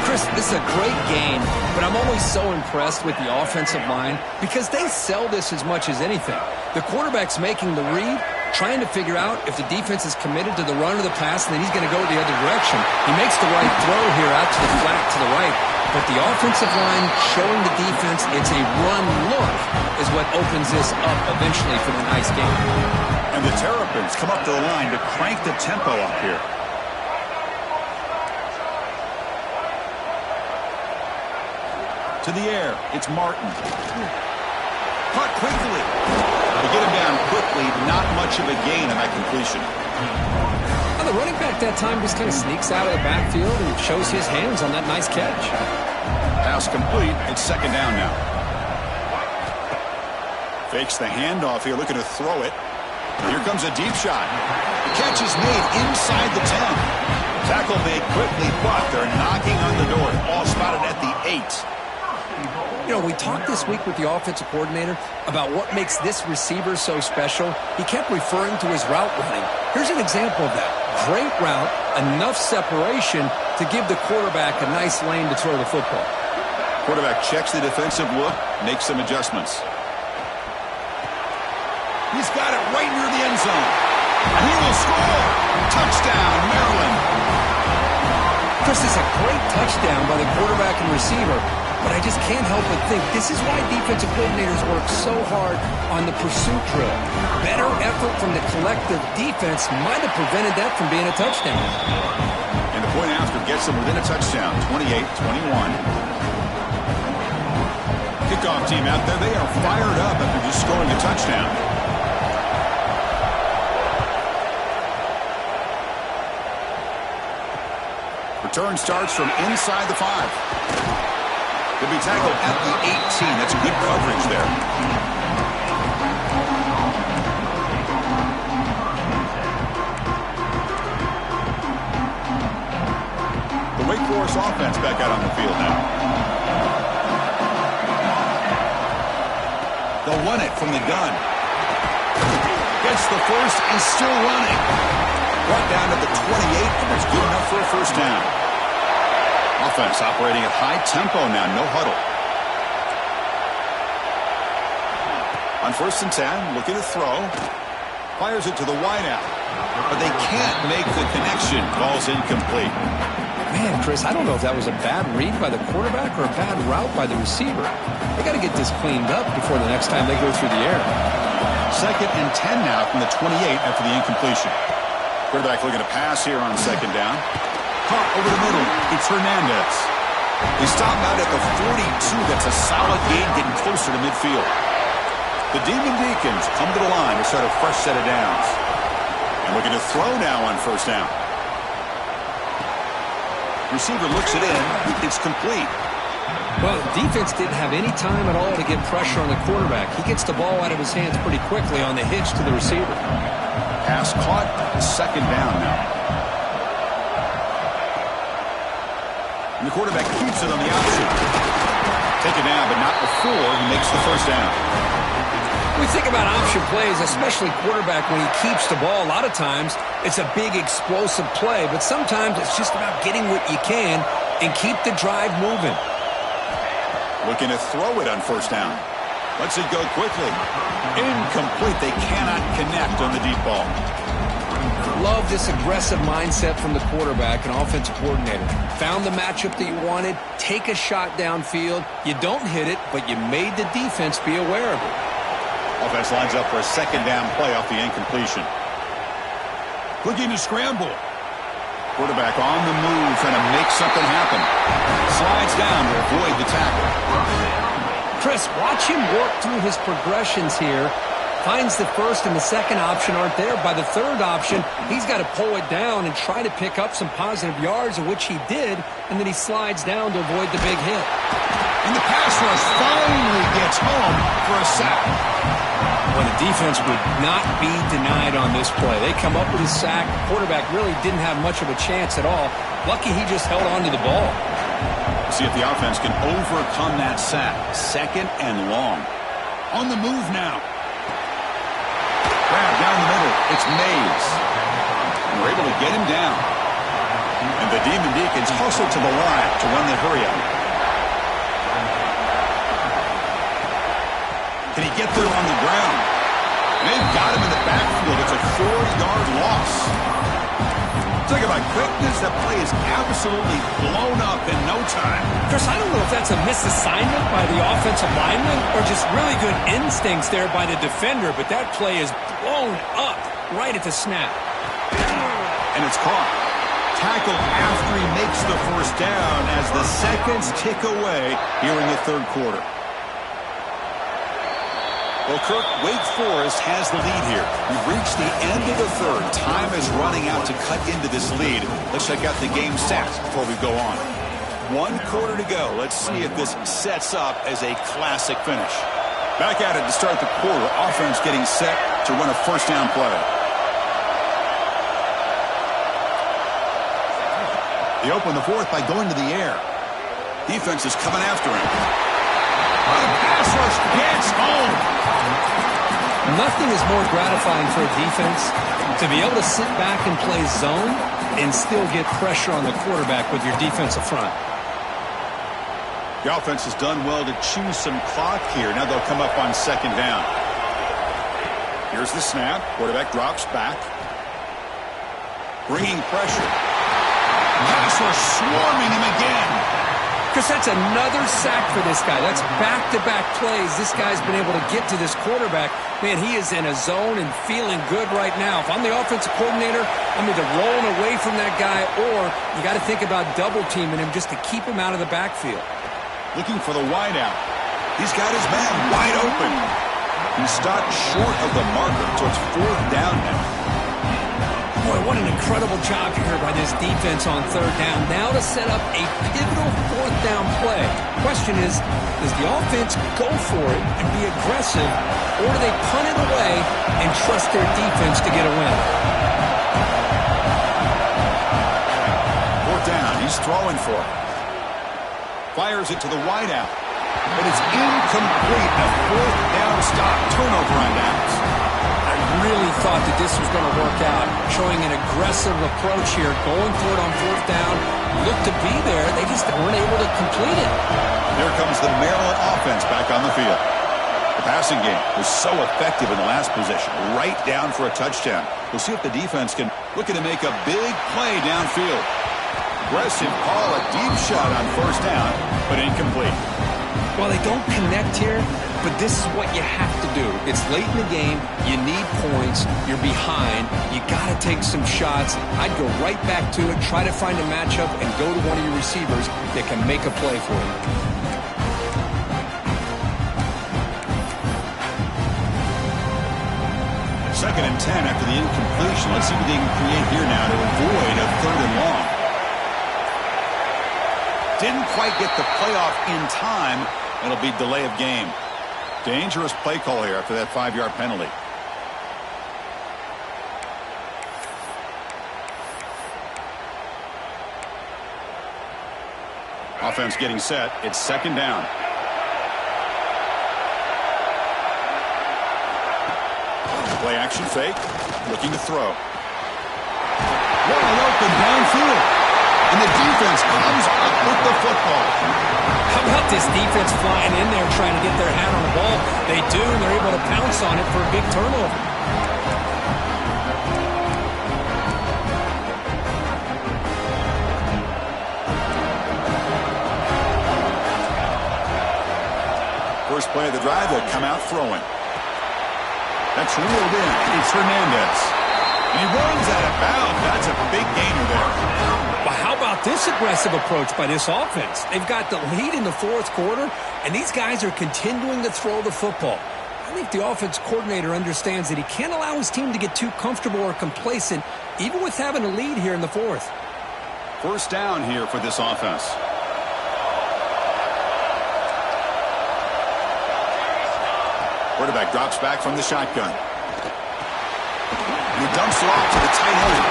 Chris, this is a great gain, but I'm always so impressed with the offensive line because they sell this as much as anything. The quarterback's making the read, trying to figure out if the defense is committed to the run or the pass, and then he's going to go the other direction. He makes the right throw here out to the flat to the right, but the offensive line showing the defense it's a run look is what opens this up eventually for the nice game. And the Terrapins come up to the line to crank the tempo up here. To the air, it's Martin. Caught quickly. They get him down quickly, not much of a gain on that completion. Well, the running back that time just kind of sneaks out of the backfield and shows his hands on that nice catch. Pass complete. It's second down now. Fakes the handoff here, looking to throw it. Here comes a deep shot. The catch is made inside the 10. Tackle made quickly, but they're knocking on the door. Ball spotted at the 8. You know, we talked this week with the offensive coordinator about what makes this receiver so special. He kept referring to his route running. Here's an example of that. Great route, enough separation to give the quarterback a nice lane to throw the football. Quarterback checks the defensive look, makes some adjustments. He's got it right near the end zone. And he will score. Touchdown, Maryland. Chris, is a great touchdown by the quarterback and receiver. But I just can't help but think this is why defensive coordinators work so hard on the pursuit drill. Better effort from the collective defense might have prevented that from being a touchdown. And the point after gets them within a touchdown, 28-21. Kickoff team out there, they are fired up after just scoring a touchdown. Return starts from inside the 5. He'll be tackled at the 18. That's good coverage there. The Wake Forest offense back out on the field now. They'll run it from the gun. Gets the first and still running. Brought down to the 28, and that's good enough for a first down. Offense operating at high tempo now, no huddle. On 1st and 10, looking to throw. Fires it to the wideout. But they can't make the connection. Ball's incomplete. Man, Chris, I don't know if that was a bad read by the quarterback or a bad route by the receiver. They got to get this cleaned up before the next time they go through the air. 2nd and 10 now from the 28 after the incompletion. Quarterback looking to pass here on 2nd down. Caught over the middle. It's Hernandez. They stop out at the 42. That's a solid gain, getting closer to midfield. The Demon Deacons come to the line to start a fresh set of downs. And looking to throw now on 1st down. Receiver looks it in. It's complete. Well, the defense didn't have any time at all to get pressure on the quarterback. He gets the ball out of his hands pretty quickly on the hitch to the receiver. Pass caught. Second down now. And the quarterback keeps it on the option. Take it down, but not before he makes the first down. We think about option plays, especially quarterback, when he keeps the ball. A lot of times, it's a big explosive play, but sometimes it's just about getting what you can and keep the drive moving. Looking to throw it on first down. Lets it go quickly. Incomplete. They cannot connect on the deep ball. Love this aggressive mindset from the quarterback and offensive coordinator. Found the matchup that you wanted. Take a shot downfield. You don't hit it, but you made the defense be aware of it. Offense lines up for a second down play off the incompletion. Looking to scramble. Quarterback on the move, trying to make something happen. Slides down to avoid the tackle. Chris, watch him work through his progressions here. Finds the first and the second option aren't there. By the third option, he's got to pull it down and try to pick up some positive yards, of which he did, and then he slides down to avoid the big hit. And the pass rush finally gets home for a sack. Well, the defense would not be denied on this play. They come up with a sack. The quarterback really didn't have much of a chance at all. Lucky he just held on to the ball. See if the offense can overcome that sack. Second and long. On the move now. Grab down the middle. It's Mays. And we're able to get him down. And the Demon Deacons hustle to the line to run the hurry-up. Can he get there on the ground? And they've got him in the backfield. It's a 4-yard loss. Talk about quickness. That play is absolutely blown up in no time. Chris, I don't know if that's a misassignment by the offensive lineman or just really good instincts there by the defender, but that play is blown up right at the snap. And it's caught. Tackle after he makes the first down as the seconds tick away here in the third quarter. Well, Kirk, Wake Forest has the lead here. We've reached the end of the third. Time is running out to cut into this lead. Let's check out the game stats before we go on. 1 quarter to go. Let's see if this sets up as a classic finish. Back at it to start the quarter. Offense getting set to run a first down play. They open the fourth by going to the air. Defense is coming after him. The pass rush gets home. Nothing is more gratifying for a defense to be able to sit back and play zone and still get pressure on the quarterback with your defensive front. The offense has done well to chew some clock here. Now they'll come up on second down. Here's the snap. Quarterback drops back. Bringing pressure. Pass rush swarming him again. Because that's another sack for this guy. That's back-to-back plays. This guy's been able to get to this quarterback. Man, he is in a zone and feeling good right now. If I'm the offensive coordinator, I'm either rolling away from that guy or you got to think about double-teaming him just to keep him out of the backfield. Looking for the wideout. He's got his man wide open. He stopped short of the marker, so it's fourth down now. Boy, what an incredible job here by this defense on third down. Now to set up a pivotal fourth down play. Question is, does the offense go for it and be aggressive, or do they punt it away and trust their defense to get a win? Fourth down, he's throwing for it. Fires it to the wideout. But it's incomplete. A fourth down stop. Turnover on downs. Really thought that this was going to work out, showing an aggressive approach here, going for it on fourth down, looked to be there, they just weren't able to complete it. Here comes the Maryland offense back on the field. The passing game was so effective in the last possession, right down for a touchdown. We'll see if the defense can look to make a big play downfield. Aggressive call, a deep shot on first down, but incomplete. Well, they don't connect here, but this is what you have to do. It's late in the game. You need points. You're behind. You got to take some shots. I'd go right back to it, try to find a matchup, and go to one of your receivers that can make a play for you. Second and 10 after the incompletion. Let's see what they can create here now to avoid a third and long. Didn't quite get the playoff in time. It'll be delay of game. Dangerous play call here after that 5-yard penalty. Offense getting set. It's second down. Play action fake. Looking to throw. Wide open downfield. And the defense comes up with the football. How about this defense flying in there trying to get their hat on the ball? They do, and they're able to pounce on it for a big turnover. First play of the drive, they'll come out throwing. That's reeled in. It's Hernandez. And he runs out of bounds. That's a big gainer there. But how about this aggressive approach by this offense? They've got the lead in the fourth quarter, and these guys are continuing to throw the football. I think the offense coordinator understands that he can't allow his team to get too comfortable or complacent, even with having a lead here in the fourth. First down here for this offense. Quarterback drops back from the shotgun. He dumps it off to the tight end.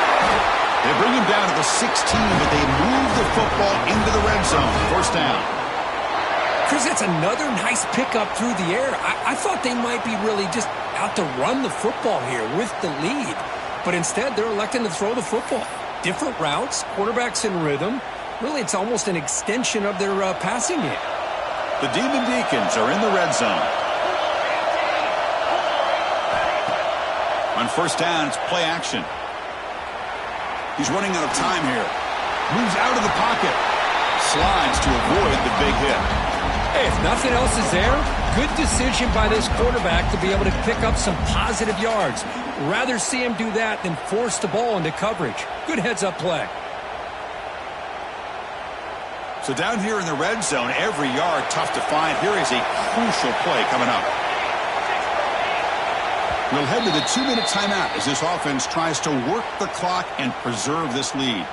They bring him down to the 16, but they move the football into the red zone. First down. Chris, that's another nice pickup through the air. I thought they might be really just out to run the football here with the lead. But instead, they're electing to throw the football. Different routes, quarterbacks in rhythm. Really, it's almost an extension of their passing game. The Demon Deacons are in the red zone. On first down, it's play action. He's running out of time here. Moves out of the pocket. Slides to avoid the big hit. Hey, if nothing else is there, good decision by this quarterback to be able to pick up some positive yards. Rather see him do that than force the ball into coverage. Good heads-up play. So down here in the red zone, every yard tough to find. Here is a crucial play coming up. We'll head to the 2-minute timeout as this offense tries to work the clock and preserve this lead.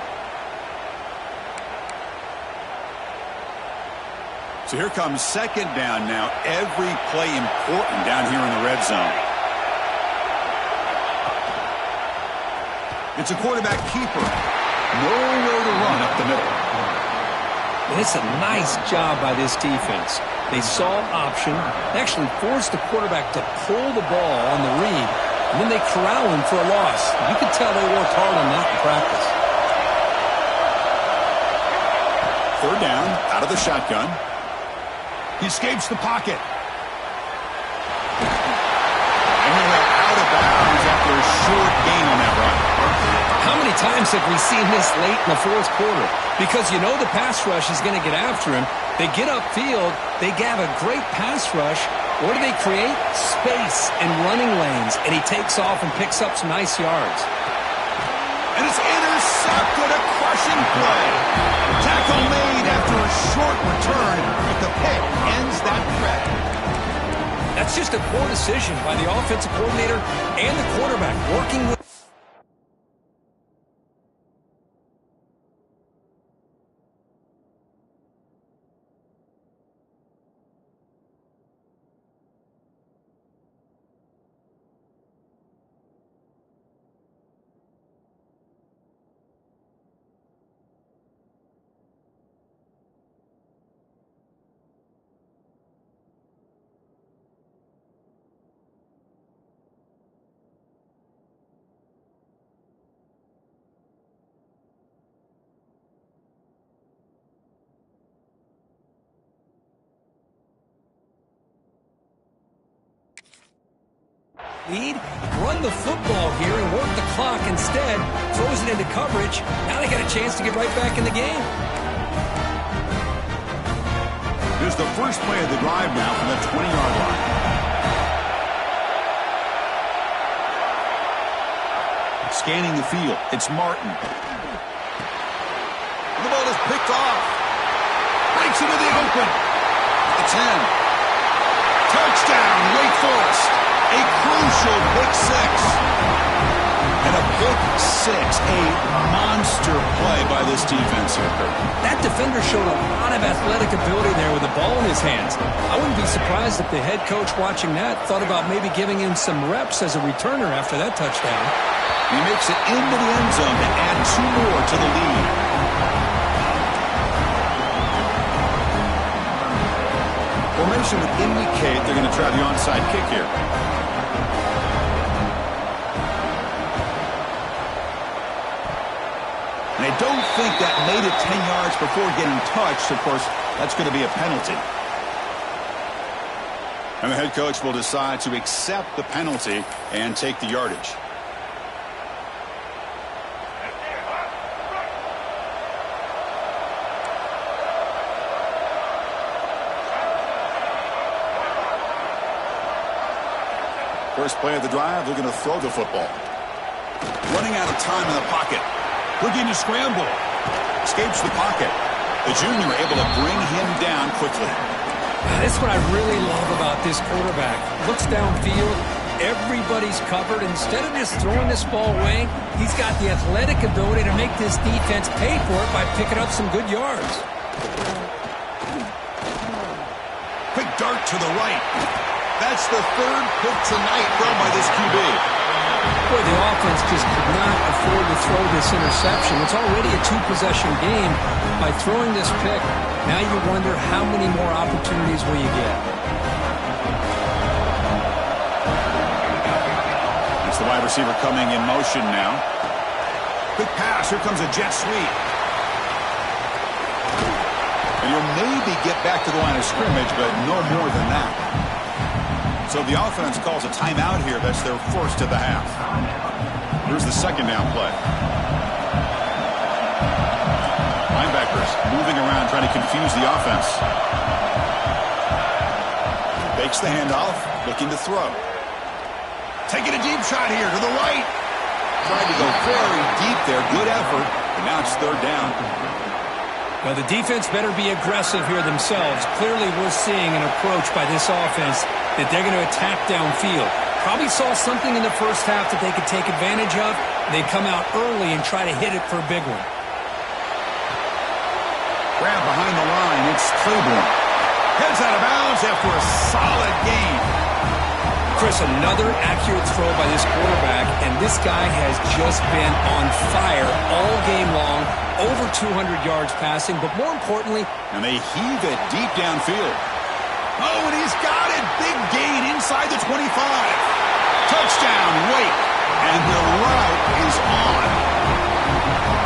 So here comes second down now. Every play important down here in the red zone. It's a quarterback keeper. Nowhere to run up the middle. And it's a nice job by this defense. They saw option, they actually forced the quarterback to pull the ball on the read, and then they corral him for a loss. You could tell they worked hard on that in practice. Third down, out of the shotgun. He escapes the pocket. And he'll have out of bounds after a short gain on that run. How many times have we seen this late in the fourth quarter? Because you know the pass rush is going to get after him. They get upfield, they have a great pass rush. What do they create? Space and running lanes. And he takes off and picks up some nice yards. And it's intercepted, a crushing play. Tackle made after a short return, but the pick ends that threat. That's just a poor decision by the offensive coordinator and the quarterback working with. Lead, run the football here and work the clock instead. Throws it into coverage. Now they got a chance to get right back in the game. Here's the first play of the drive now from the 20-yard line. Scanning the field, it's Martin. The ball is picked off. Breaks into the open. The 10. Touchdown, Wake Forest. A crucial pick six. And a Pick six, a monster play by this defense here, Kurt. That defender showed a lot of athletic ability there with the ball in his hands. I wouldn't be surprised if the head coach watching that thought about maybe giving him some reps as a returner after that touchdown. He makes it into the end zone to add 2 more to the lead. Formation would indicate they're going to try the onside kick here. And I don't think that made it 10 yards before getting touched. Of course, that's going to be a penalty. And the head coach will decide to accept the penalty and take the yardage. First play of the drive, they're going to throw the football. Running out of time in the pocket. Looking to scramble. Escapes the pocket. The junior able to bring him down quickly. This is what I really love about this quarterback. Looks downfield. Everybody's covered. Instead of just throwing this ball away, he's got the athletic ability to make this defense pay for it by picking up some good yards. Quick dart to the right. That's the 3rd pick tonight thrown by this QB. Boy, the offense just could not afford to throw this interception. It's already a 2-possession game. By throwing this pick, now you wonder how many more opportunities will you get. It's the wide receiver coming in motion now. Quick pass. Here comes a jet sweep. And you'll maybe get back to the line of scrimmage, but no more than that. So the offense calls a timeout here. That's their first of the half. Here's the second down play. Linebackers moving around, trying to confuse the offense. Fakes the handoff, looking to throw. Taking a deep shot here to the right. Tried to go very deep there. Good effort. But now it's 3rd down. Well, the defense better be aggressive here themselves. Clearly, we're seeing an approach by this offense that they're going to attack downfield. Probably saw something in the first half that they could take advantage of. They come out early and try to hit it for a big one. Grab behind the line. It's Claiborne. Heads out of bounds after a solid game. Chris, another accurate throw by this quarterback, and this guy has just been on fire all game long. Over 200 yards passing, but more importantly... And they heave it deep downfield. Oh, and he's got it. Big gain inside the 25. Touchdown, Wake. And the route is on.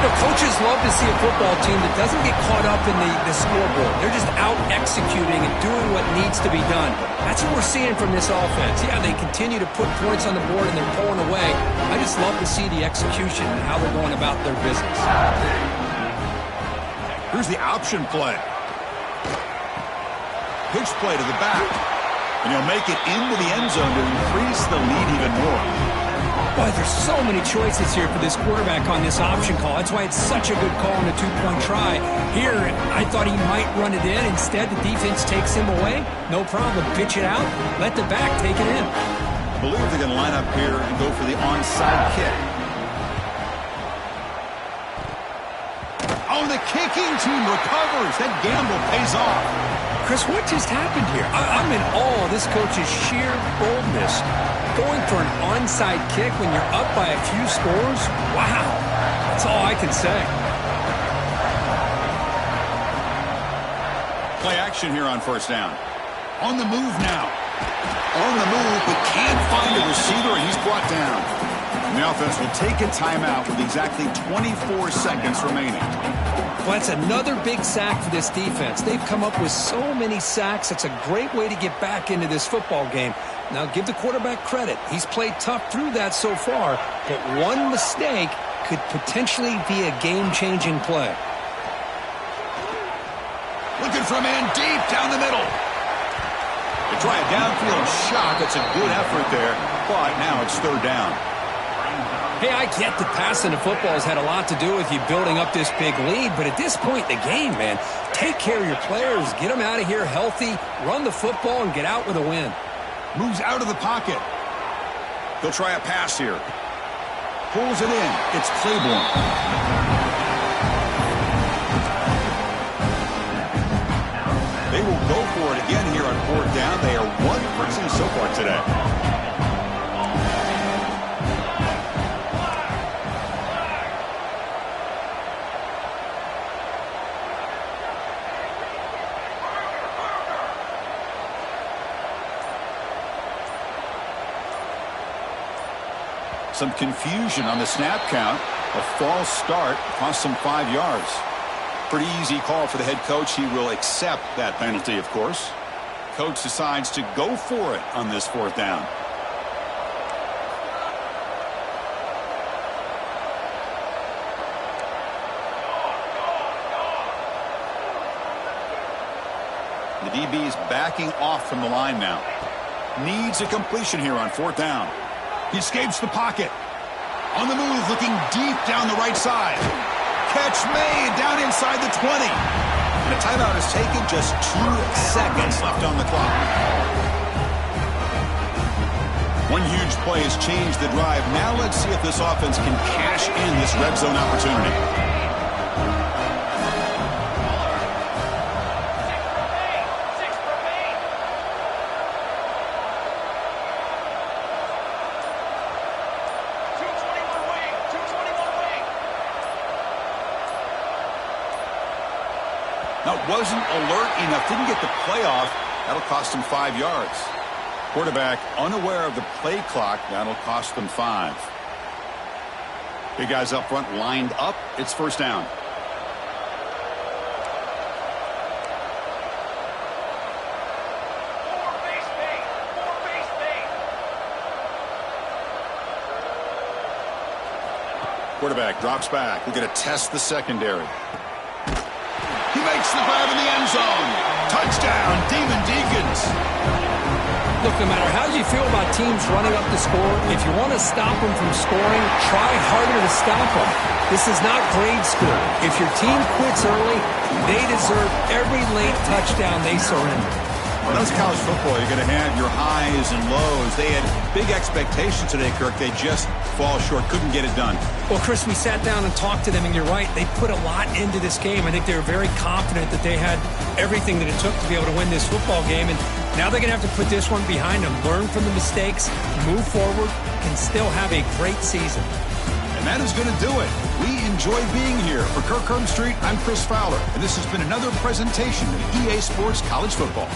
The coaches love to see a football team that doesn't get caught up in the scoreboard. They're just out executing and doing what needs to be done. That's what we're seeing from this offense. Yeah, they continue to put points on the board and they're pulling away. I just love to see the execution and how they're going about their business. Here's the option play. Pitch play to the back. And he'll make it into the end zone to increase the lead even more. Boy, there's so many choices here for this quarterback on this option call. That's why it's such a good call on a 2-point try. Here, I thought he might run it in. Instead, the defense takes him away. No problem. Pitch it out. Let the back take it in. I believe they're going to line up here and go for the onside kick. Oh, the kicking team recovers. That gamble pays off. Chris, what just happened here? I'm in awe of this coach's sheer boldness. Going for an onside kick when you're up by a few scores? Wow. That's all I can say. Play action here on 1st down. On the move now. On the move, but can't find a receiver, and he's brought down. And the offense will take a timeout with exactly 24 seconds remaining. Well, that's another big sack for this defense. They've come up with so many sacks. It's a great way to get back into this football game. Now, give the quarterback credit. He's played tough through that so far, but one mistake could potentially be a game-changing play. Looking for a man deep down the middle. They try a downfield shot. That's a good effort there, but now it's 3rd down. Hey, I get that passing the football has had a lot to do with you building up this big lead, but at this point in the game, man, take care of your players, get them out of here healthy, run the football, and get out with a win. Moves out of the pocket. They'll try a pass here. pulls it in. It's Claiborne. They will go for it again here on 4th down. They are 1 for 2 so far today. Some confusion on the snap count. A false start cost them 5 yards. Pretty easy call for the head coach. He will accept that penalty, of course. Coach decides to go for it on this 4th down. The DB is backing off from the line now. Needs a completion here on 4th down. He escapes the pocket. On the move, looking deep down the right side. Catch made down inside the 20. And a timeout is taken, just 2 seconds left on the clock. One huge play has changed the drive. Now let's see if this offense can cash in this red zone opportunity. Now, wasn't alert enough, didn't get the play off. That'll cost him 5 yards. Quarterback unaware of the play clock. That'll cost them 5. Big guys up front lined up. It's 1st down. Quarterback drops back. We're going to test the secondary. He makes the grab in the end zone. Touchdown, Demon Deacons. Look, no matter how you feel about teams running up the score, if you want to stop them from scoring, try harder to stop them. This is not grade school. If your team quits early, they deserve every late touchdown they surrender. Well, that's college football. You're going to have your highs and lows. They had big expectations today, Kirk. They just fall short. Couldn't get it done. Well, Chris, we sat down and talked to them, and you're right. They put a lot into this game. I think they were very confident that they had everything that it took to be able to win this football game. And now they're going to have to put this one behind them, learn from the mistakes, move forward, and still have a great season. And that is going to do it. We enjoy being here. For Kirk Street, I'm Chris Fowler, and this has been another presentation of EA Sports College Football.